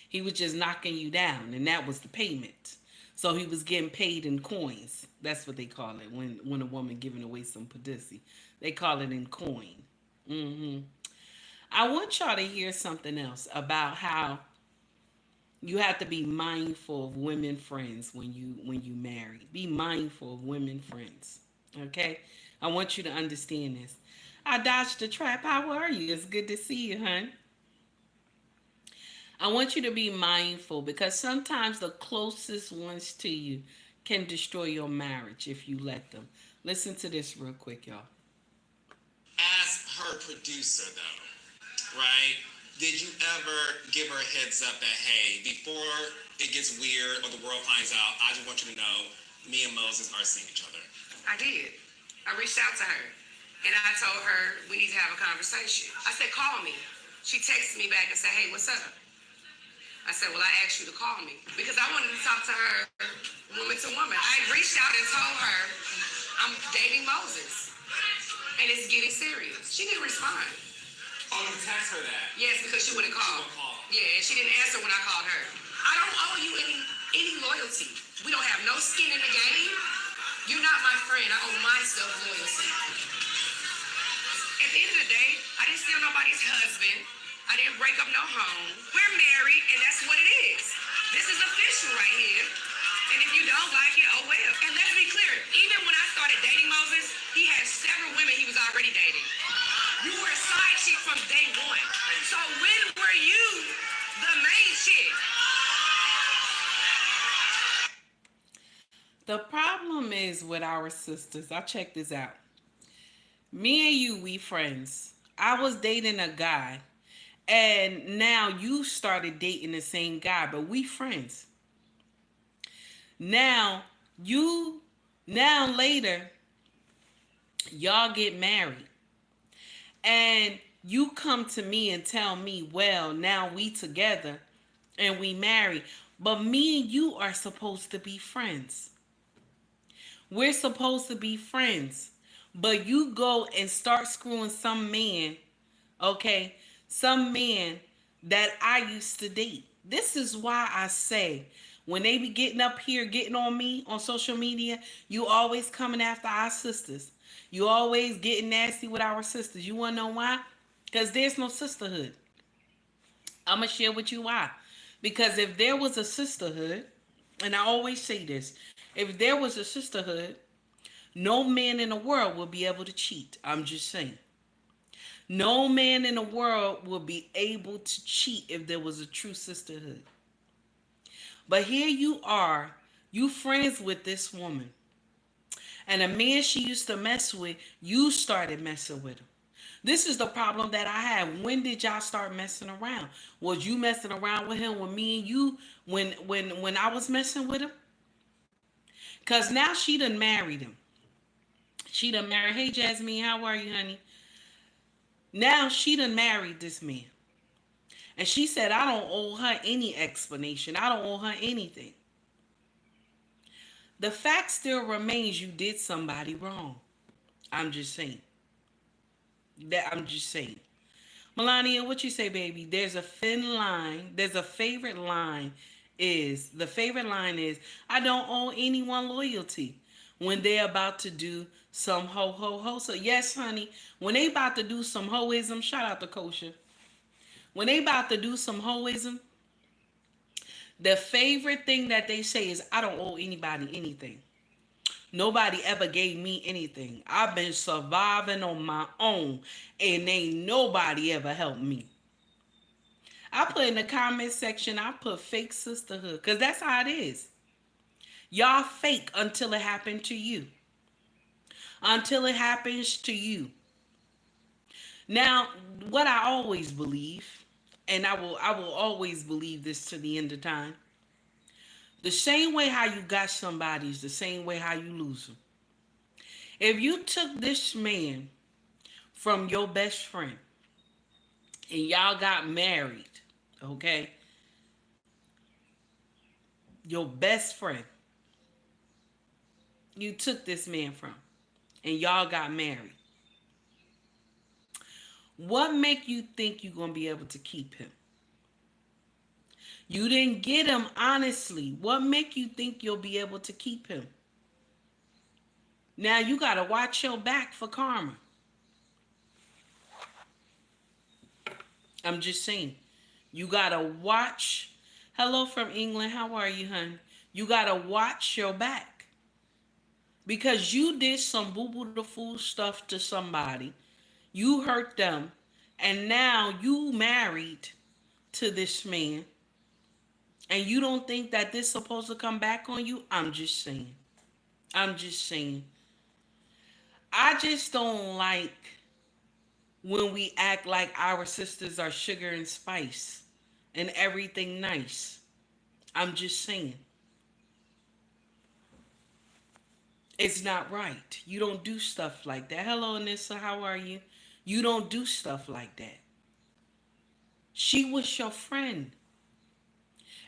He was just knocking you down, and that was the payment. So he was getting paid in coins. That's what they call it when a woman giving away some pussy. They call it in coin. I want y'all to hear something else about how you have to be mindful of women friends when you marry. Be mindful of women friends. Okay? I want you to understand this. I dodged the trap. How are you? It's good to see you, hon. I want you to be mindful because sometimes the closest ones to you can destroy your marriage if you let them. Listen to this real quick, y'all. As her producer, though, right? Did you ever give her a heads up that, hey, before it gets weird or the world finds out, I just want you to know me and Moses are seeing each other? I did. I reached out to her and I told her we need to have a conversation. I said, call me. She texted me back and said, hey, what's up? I said, well, I asked you to call me because I wanted to talk to her woman to woman. I reached out and told her I'm dating Moses and it's getting serious. She didn't respond. Oh, you text her that? Yes, because she wouldn't call. She wouldn't call. Yeah, and she didn't answer when I called her. I don't owe you any loyalty. We don't have no skin in the game. You're not my friend. I owe myself loyalty. At the end of the day, I didn't steal nobody's husband. I didn't break up no home. We're married, and that's what it is. This is official right here. And if you don't like it, oh well. And let's be clear, even when I started dating Moses, he had several women he was already dating. You were a side chick from day one. So when were you the main chick? The problem is with our sisters. I'll check this out. Me and you, we friends. I was dating a guy. And now you started dating the same guy, but we friends. Now later, y'all get married. And you come to me and tell me, well, now we together and we married. But me and you are supposed to be friends. We're supposed to be friends. But you go and start screwing some man, okay? Some man that I used to date. This is why I say, when they be getting up here, getting on me on social media, you always coming after our sisters. You always getting nasty with our sisters. You want to know why? Because there's no sisterhood. I'm going to share with you why. Because if there was a sisterhood, and I always say this, if there was a sisterhood, no man in the world will be able to cheat. I'm just saying. No man in the world will be able to cheat if there was a true sisterhood. But here you are, you friends with this woman. And a man she used to mess with, you started messing with him. This is the problem that I had. When did y'all start messing around? Was you messing around with him when me and you, when I was messing with him? Because now she done married him. She done married, hey Jasmine, how are you, honey? Now she done married this man. And she said, I don't owe her any explanation. I don't owe her anything. The fact still remains you did somebody wrong. I'm just saying. I'm just saying. Melania, what you say, baby? There's a thin line. There's a favorite line is, the favorite line is, I don't owe anyone loyalty when they're about to do some ho. So yes, honey, when they about to do some hoism, shout out to Kosha. When they about to do some hoism, the favorite thing that they say is, I don't owe anybody anything. Nobody ever gave me anything. I've been surviving on my own, and ain't nobody ever helped me. I put in the comment section, I put fake sisterhood, because that's how it is. Y'all fake until it happened to you. until it happens to you. Now, what I always believe, and I will always believe this to the end of time. The same way how you got somebody is the same way how you lose them. If you took this man from your best friend and y'all got married, okay? Your best friend, you took this man from, and y'all got married. What make you think you're going to be able to keep him? You didn't get him honestly. What make you think you'll be able to keep him? Now you got to watch your back for karma. I'm just saying. You got to watch. Hello from England. How are you, hon? You got to watch your back. Because you did some boo-boo the fool stuff to somebody. You hurt them. And now you married to this man. And you don't think that this is supposed to come back on you? I'm just saying. I'm just saying. I just don't like when we act like our sisters are sugar and spice and everything nice. I'm just saying. It's not right. You don't do stuff like that. Hello, Anissa. How are you? You don't do stuff like that. She was your friend.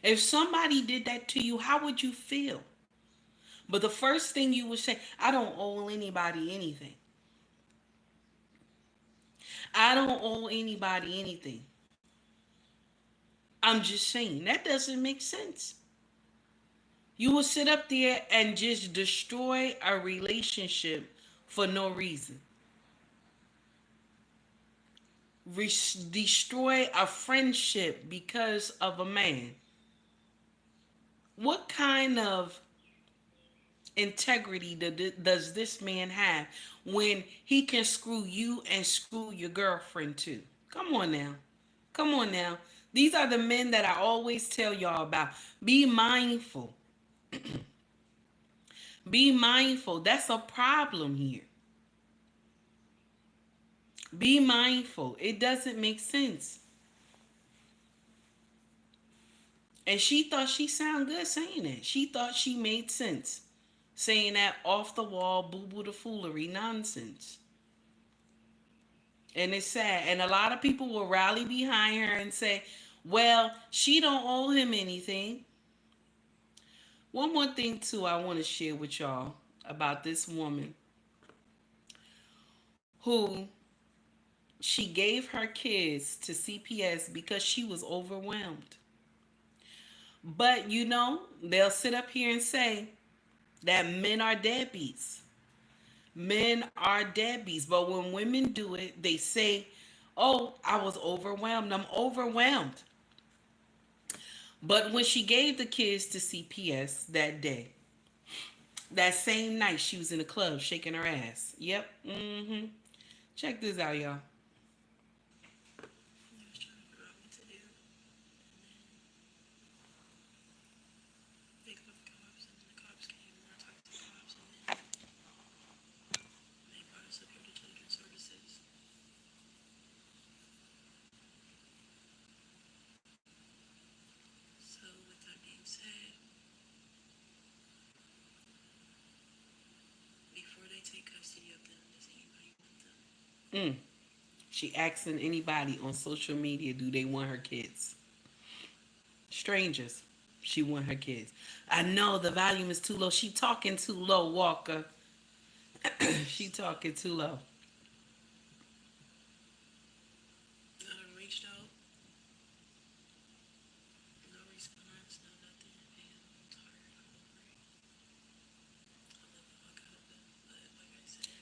If somebody did that to you, how would you feel? But the first thing you would say, I don't owe anybody anything. I don't owe anybody anything. I'm just saying, that doesn't make sense. You will sit up there and just destroy a relationship for no reason. Destroy a friendship because of a man. What kind of integrity does this man have when he can screw you and screw your girlfriend too? Come on now. Come on now. These are the men that I always tell y'all about. Be mindful. Be mindful. That's a problem here. Be mindful. It doesn't make sense. And she thought she sounded good saying it. She thought she made sense saying that off the wall, boo-boo the foolery nonsense. And it's sad. And a lot of people will rally behind her and say, well, she don't owe him anything. One more thing, too, I want to share with y'all about this woman who she gave her kids to CPS because she was overwhelmed. But, you know, they'll sit up here and say that men are deadbeats. Men are deadbeats. But when women do it, they say, oh, I was overwhelmed. I'm overwhelmed. But when she gave the kids to CPS that day, that same night, she was in the club shaking her ass. Yep. Check this out, y'all. She asking anybody on social media, do they want her kids? Strangers. She want her kids. I know the volume is too low. She talking too low, Walker. She talking too low.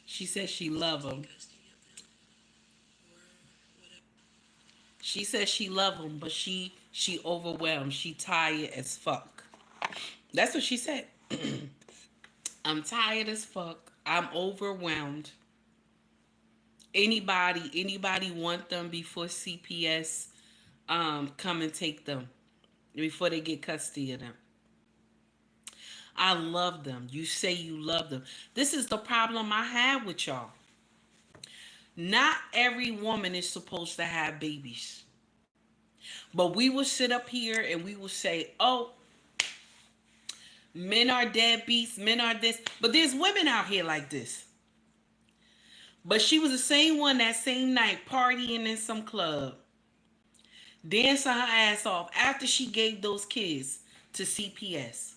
She said she love him. She said she love him, but she overwhelmed. She tired as fuck. That's what she said. I'm tired as fuck. I'm overwhelmed. Anybody want them before CPS come and take them before they get custody of them. I love them. You say you love them. This is the problem I have with y'all. Not every woman is supposed to have babies. But we will sit up here and we will say, oh, men are deadbeats, men are this. But there's women out here like this. But she was the same one that same night partying in some club, dancing her ass off after she gave those kids to CPS.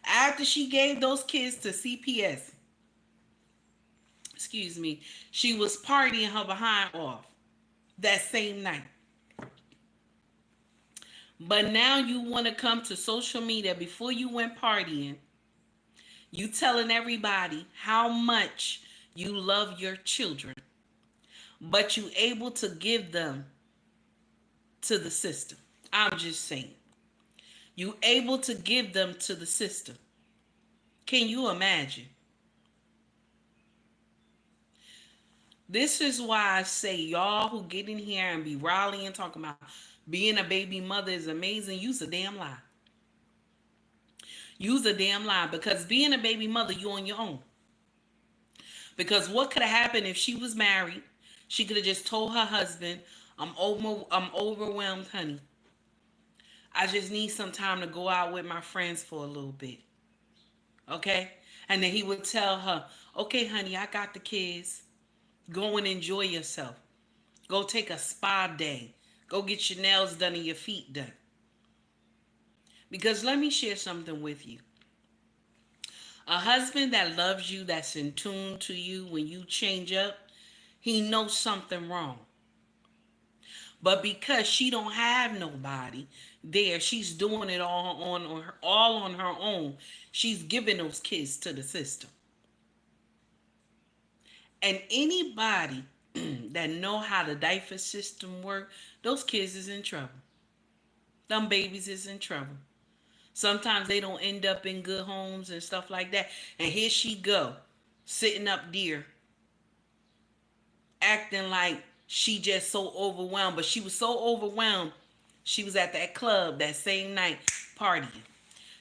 After she gave those kids to CPS, excuse me, she was partying her behind off that same night. But now you want to come to social media before you went partying. You telling everybody how much you love your children, but you able to give them to the system. I'm just saying. You able to give them to the system. Can you imagine? This is why I say y'all who get in here and be rallying talking about being a baby mother is amazing. Use a damn lie. Use a damn lie, because being a baby mother, you on your own. Because what could have happened if she was married? She could have just told her husband, I'm overwhelmed, honey. I just need some time to go out with my friends for a little bit. Okay? And then he would tell her, okay, honey, I got the kids. Go and enjoy yourself. Go take a spa day. Go get your nails done and your feet done. Because let me share something with you. A husband that loves you, that's in tune to you when you change up, he knows something wrong. But because she don't have nobody there, she's doing it all on her own. She's giving those kids to the system. And anybody that know how the diaper system work, those kids is in trouble. Them babies is in trouble. Sometimes they don't end up in good homes and stuff like that. And here she go, sitting up there, acting like she just so overwhelmed. But she was so overwhelmed, she was at that club that same night partying.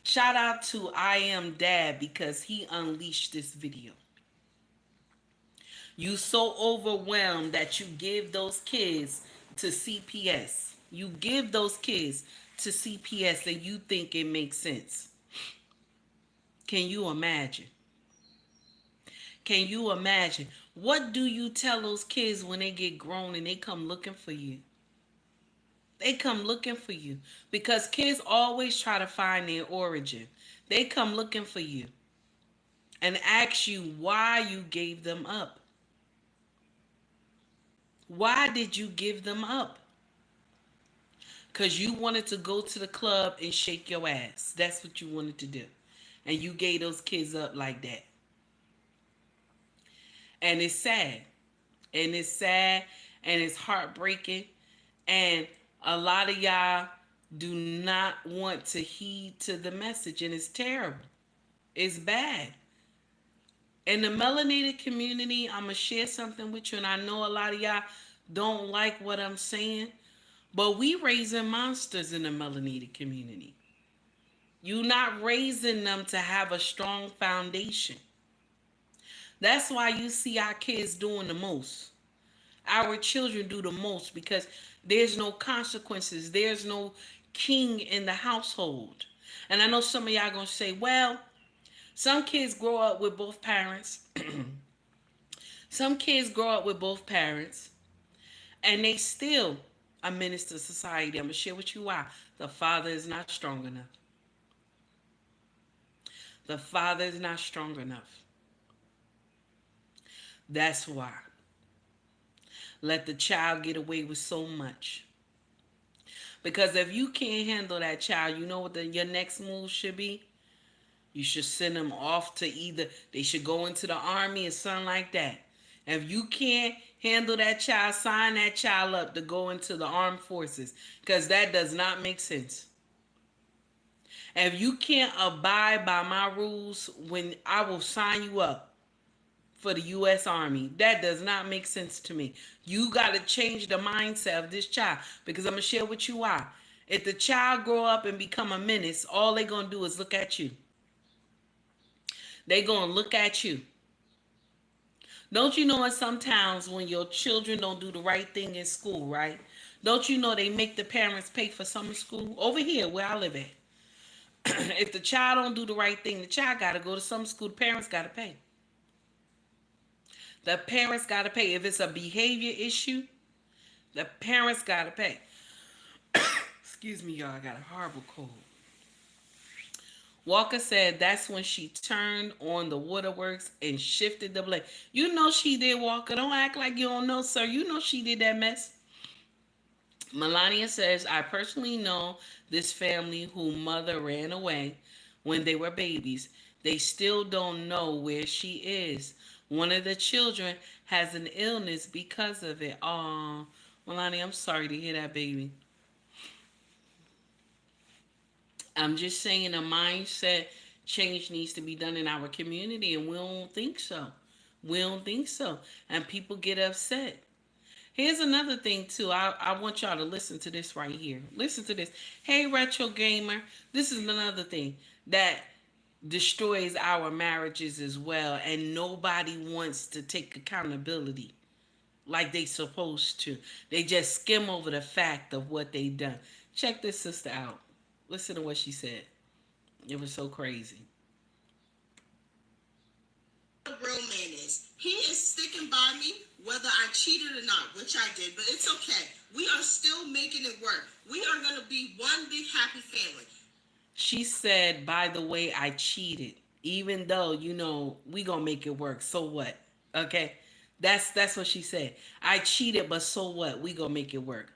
Shout out to I Am Dad because he unleashed this video. You so overwhelmed that you give those kids to CPS. You give those kids to CPS and you think it makes sense. Can you imagine? Can you imagine? What do you tell those kids when they get grown and they come looking for you? They come looking for you because kids always try to find their origin. They come looking for you and ask you why you gave them up. Why did you give them up? Because you wanted to go to the club and shake your ass. That's what you wanted to do. And you gave those kids up like that. And it's sad. And it's sad. And it's heartbreaking. And a lot of y'all do not want to heed to the message. And it's terrible. It's bad. In the melanated community, I'm going to share something with you. And I know a lot of y'all don't like what I'm saying. But we raising monsters in the melanated community. You're not raising them to have a strong foundation. That's why you see our kids doing the most. Our children do the most because there's no consequences. There's no king in the household. And I know some of y'all going to say, well, some kids grow up with both parents. Some kids grow up with both parents. And they still a menace to society. I'm going to share with you why. The father is not strong enough. The father is not strong enough. That's why. Let the child get away with so much. Because if you can't handle that child, you know what your next move should be? You should send them off to either, they should go into the army or something like that. If you can't handle that child, sign that child up to go into the armed forces. Because that does not make sense. If you can't abide by my rules, when I will sign you up for the U.S. Army, that does not make sense to me. You got to change the mindset of this child. Because I'm going to share with you why. If the child grow up and become a menace, all they're going to do is look at you. They gonna look at you. Don't you know in some towns when your children don't do the right thing in school, right? Don't you know they make the parents pay for summer school? Over here where I live at. If the child don't do the right thing, the child gotta go to summer school, the parents gotta pay. The parents gotta pay. If it's a behavior issue, the parents gotta pay. Excuse me, y'all, I got a horrible cold. Walker said that's when she turned on the waterworks and shifted the blade. You know she did, Walker. Don't act like you don't know, sir. You know she did that mess. Melania says, I personally know this family whose mother ran away when they were babies. They still don't know where she is. One of the children has an illness because of it. Oh, Melania, I'm sorry to hear that, baby. I'm just saying a mindset change needs to be done in our community, and we don't think so. We don't think so. And people get upset. Here's another thing, too. I want y'all to listen to this right here. Listen to this. Hey, Retro Gamer. This is another thing that destroys our marriages as well, and nobody wants to take accountability like they supposed to. They just skim over the fact of what they done. Check this sister out. Listen to what she said. It was so crazy. The real man is. He is sticking by me whether I cheated or not, which I did, but it's okay. We are still making it work. We are going to be one big happy family. She said, by the way, I cheated. Even though, you know, we going to make it work. So what? Okay? That's what she said. I cheated, but so what? We going to make it work.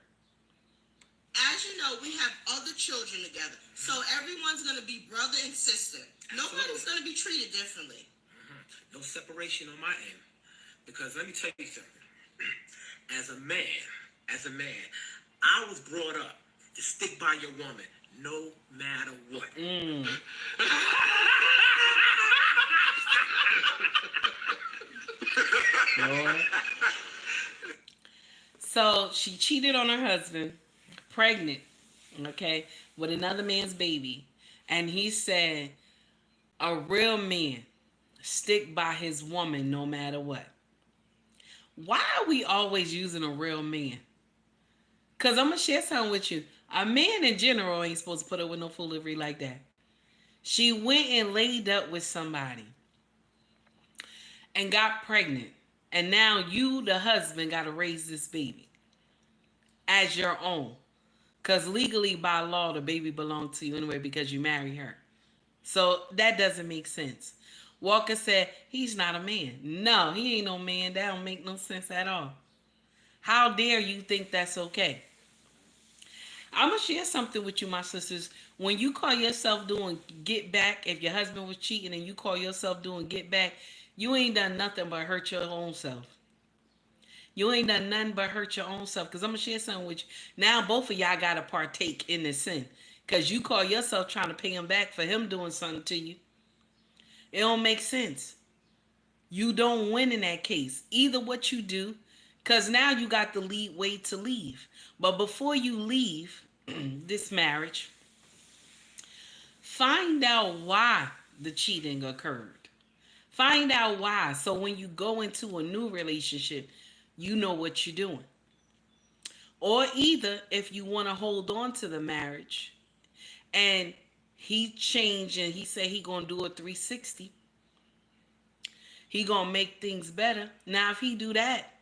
As you know, we have other children together. So everyone's going to be brother and sister. Nobody's going to be treated differently. No separation on my end. Because let me tell you something. As a man, I was brought up to stick by your woman no matter what. So she cheated on her husband, pregnant, okay, with another man's baby. And he said, a real man stick by his woman no matter what. Why are we always using a real man? Because I'm going to share something with you. A man in general ain't supposed to put up with no foolery like that. She went and laid up with somebody and got pregnant. And now you, the husband, got to raise this baby as your own. Because legally, by law, the baby belonged to you anyway because you married her. So that doesn't make sense. Walker said, he's not a man. No, he ain't no man. That don't make no sense at all. How dare you think that's okay? I'm going to share something with you, my sisters. When you call yourself doing get back, if your husband was cheating and you call yourself doing get back, you ain't done nothing but hurt your own self. You ain't done nothing but hurt your own self. Because I'm going to share something with you. Now both of y'all got to partake in this sin. Because you call yourself trying to pay him back for him doing something to you. It don't make sense. You don't win in that case. Either what you do, because now you got the lead way to leave. But before you leave this marriage, find out why the cheating occurred. Find out why. So when you go into a new relationship, you know what you're doing. Or either if you want to hold on to the marriage and he changed and he said he gonna do a 360. He gonna make things better. Now if he do that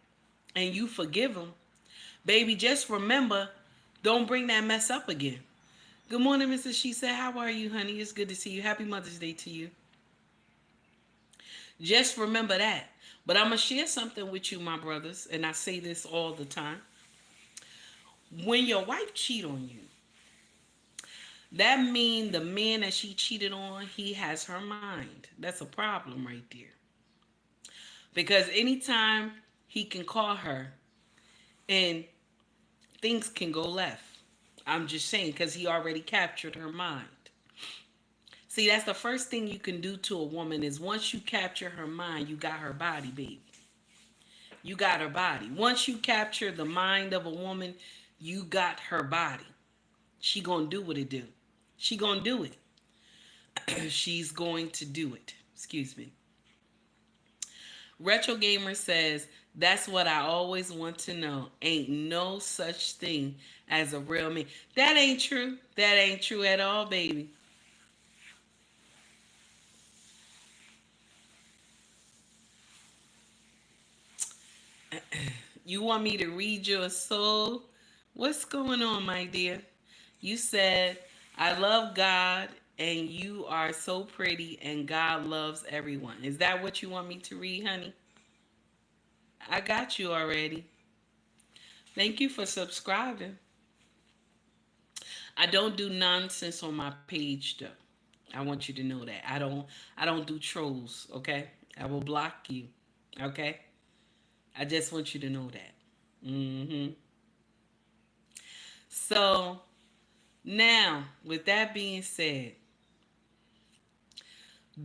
and you forgive him, baby, just remember, don't bring that mess up again. Good morning, Mrs. She said, how are you, honey? It's good to see you. Happy Mother's Day to you. Just remember that. But I'm gonna share something with you, my brothers, and I say this all the time. When your wife cheat on you, that means the man that she cheated on, he has her mind. That's a problem right there. Because anytime he can call her and things can go left. I'm just saying, because he already captured her mind. See, that's the first thing you can do to a woman is once you capture her mind, you got her body, baby. You got her body. Once you capture the mind of a woman, you got her body. She gonna do what it do. She gonna do it. She's going to do it. Excuse me. Retro Gamer says, that's what I always want to know. Ain't no such thing as a real man. That ain't true. That ain't true at all, baby. You want me to read your soul? What's going on, my dear? You said, I love God and you are so pretty and God loves everyone. Is that what you want me to read, honey? I got you already. Thank you for subscribing. I don't do nonsense on my page though. I want you to know that. I don't do trolls, okay? I will block you. Okay? I just want you to know that. So, now, with that being said,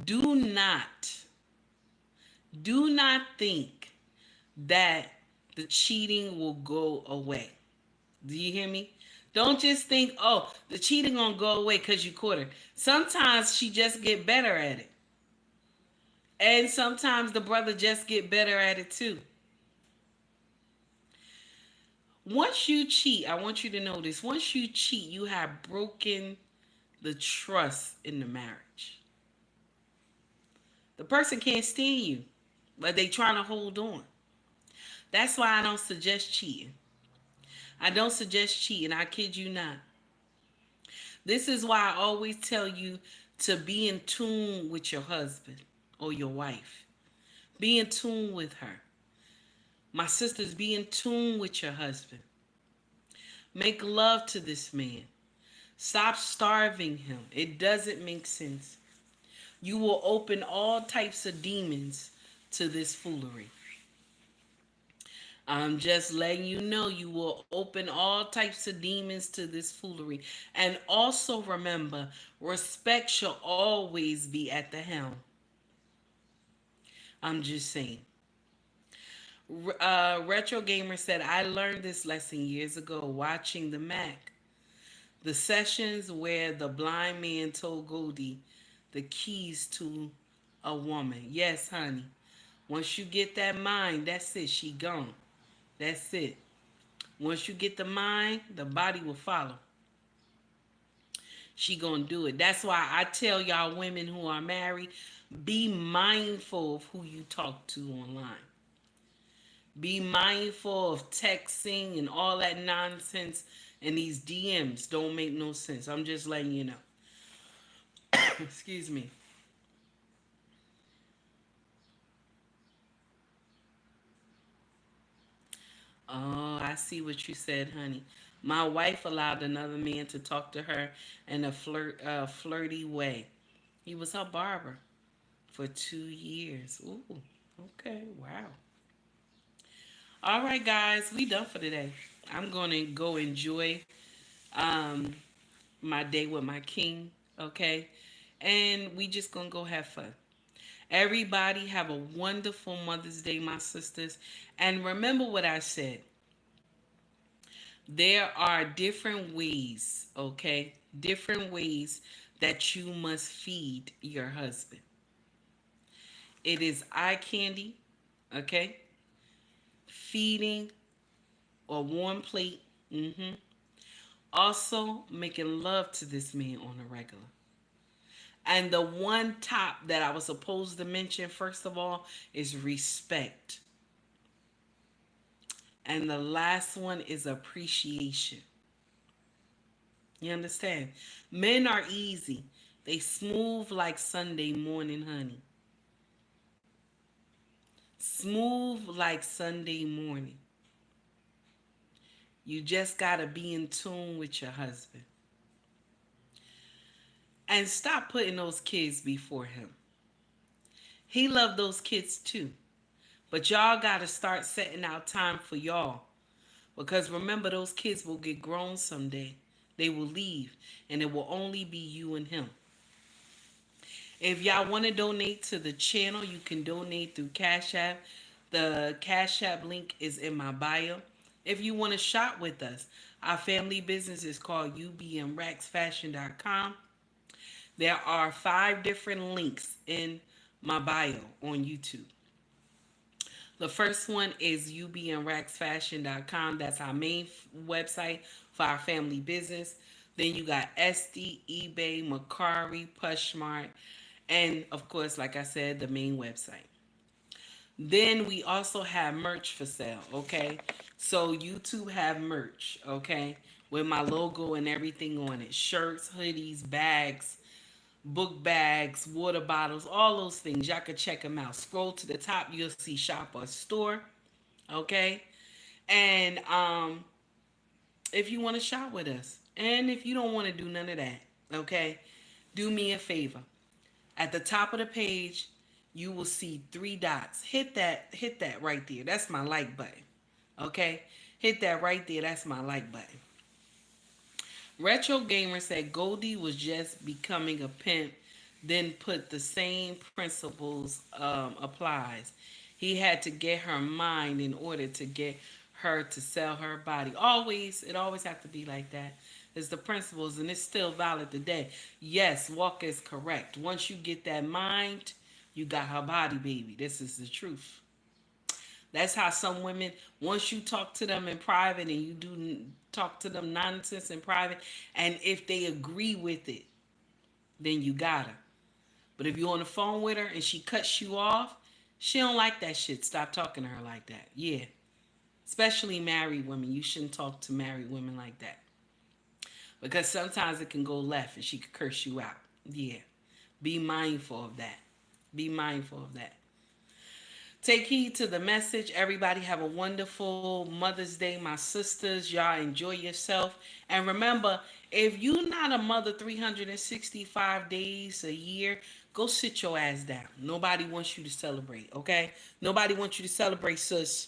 do not do not think that the cheating will go away. Do you hear me? Don't just think, oh, the cheating gonna go away because you caught her. Sometimes she just get better at it. And sometimes the brother just get better at it too. Once you cheat, I want you to know this. Once you cheat, you have broken the trust in the marriage. The person can't stand you, but they trying to hold on. That's why I don't suggest cheating. I don't suggest cheating. I kid you not. This is why I always tell you to be in tune with your husband or your wife. Be in tune with her. My sisters, be in tune with your husband. Make love to this man. Stop starving him. It doesn't make sense. You will open all types of demons to this foolery. I'm just letting you know you will open all types of demons to this foolery. And also remember, respect shall always be at the helm. I'm just saying. Retro Gamer said, I learned this lesson years ago watching the Mac. The sessions where the blind man told Goldie the keys to a woman. Yes, honey. Once you get that mind, that's it. She gone. That's it. Once you get the mind, the body will follow. She gonna do it. That's why I tell y'all women who are married, be mindful of who you talk to online. Be mindful of texting and all that nonsense, and these DMs don't make no sense. I'm just letting you know. Excuse me. Oh, I see what you said, honey. My wife allowed another man to talk to her in a flirty way. He was her barber for 2 years. Ooh, okay, wow. All right, guys, we done for today. I'm gonna go enjoy um my day with my king, okay? And we just gonna go have fun. Everybody have a wonderful Mother's Day, my sisters. And remember what I said. There are different ways, okay? Different ways that you must feed your husband. It is eye candy, okay? Feeding a warm plate. Also, making love to this man on a regular. And the one top that I was supposed to mention, first of all, is respect. And the last one is appreciation. You understand? Men are easy. They smooth like Sunday morning honey. Smooth like Sunday morning. You just got to be in tune with your husband. And stop putting those kids before him. He loved those kids too. But y'all got to start setting out time for y'all. Because remember, those kids will get grown someday. They will leave. And it will only be you and him. If y'all want to donate to the channel, you can donate through Cash App. The Cash App link is in my bio. If you want to shop with us, our family business is called ubmraxfashion.com. There are 5 different links in my bio on YouTube. The first one is ubnracksfashion.com. That's our main website for our family business. Then you got SD, eBay, Macari, Pushmart, and of course, like I said, the main website. Then we also have merch for sale, okay? So YouTube have merch, okay? With my logo and everything on it. Shirts, hoodies, bags, book bags, water bottles, all those things. Y'all can check them out. Scroll to the top, you'll see shop or store, okay? And if you want to shop with us, and if you don't want to do none of that, okay, do me a favor. At the top of the page, you will see 3 dots. Hit that right there. That's my like button. Okay? Hit that right there. That's my like button. Retro Gamer said Goldie was just becoming a pimp, then put the same principles applies. He had to get her mind in order to get her to sell her body. It always have to be like that. It's the principles, and it's still valid today. Yes, Walker is correct. Once you get that mind, you got her body, baby. This is the truth. That's how some women, once you talk to them in private and you do talk to them nonsense in private, and if they agree with it, then you got her. But if you're on the phone with her and she cuts you off, she don't like that shit. Stop talking to her like that. Yeah. Especially married women. You shouldn't talk to married women like that. Because sometimes it can go left and she could curse you out. Yeah. Be mindful of that. Be mindful of that. Take heed to the message. Everybody have a wonderful Mother's Day. My sisters, y'all enjoy yourself. And remember, if you're not a mother 365 days a year, go sit your ass down. Nobody wants you to celebrate, okay? Nobody wants you to celebrate, sis.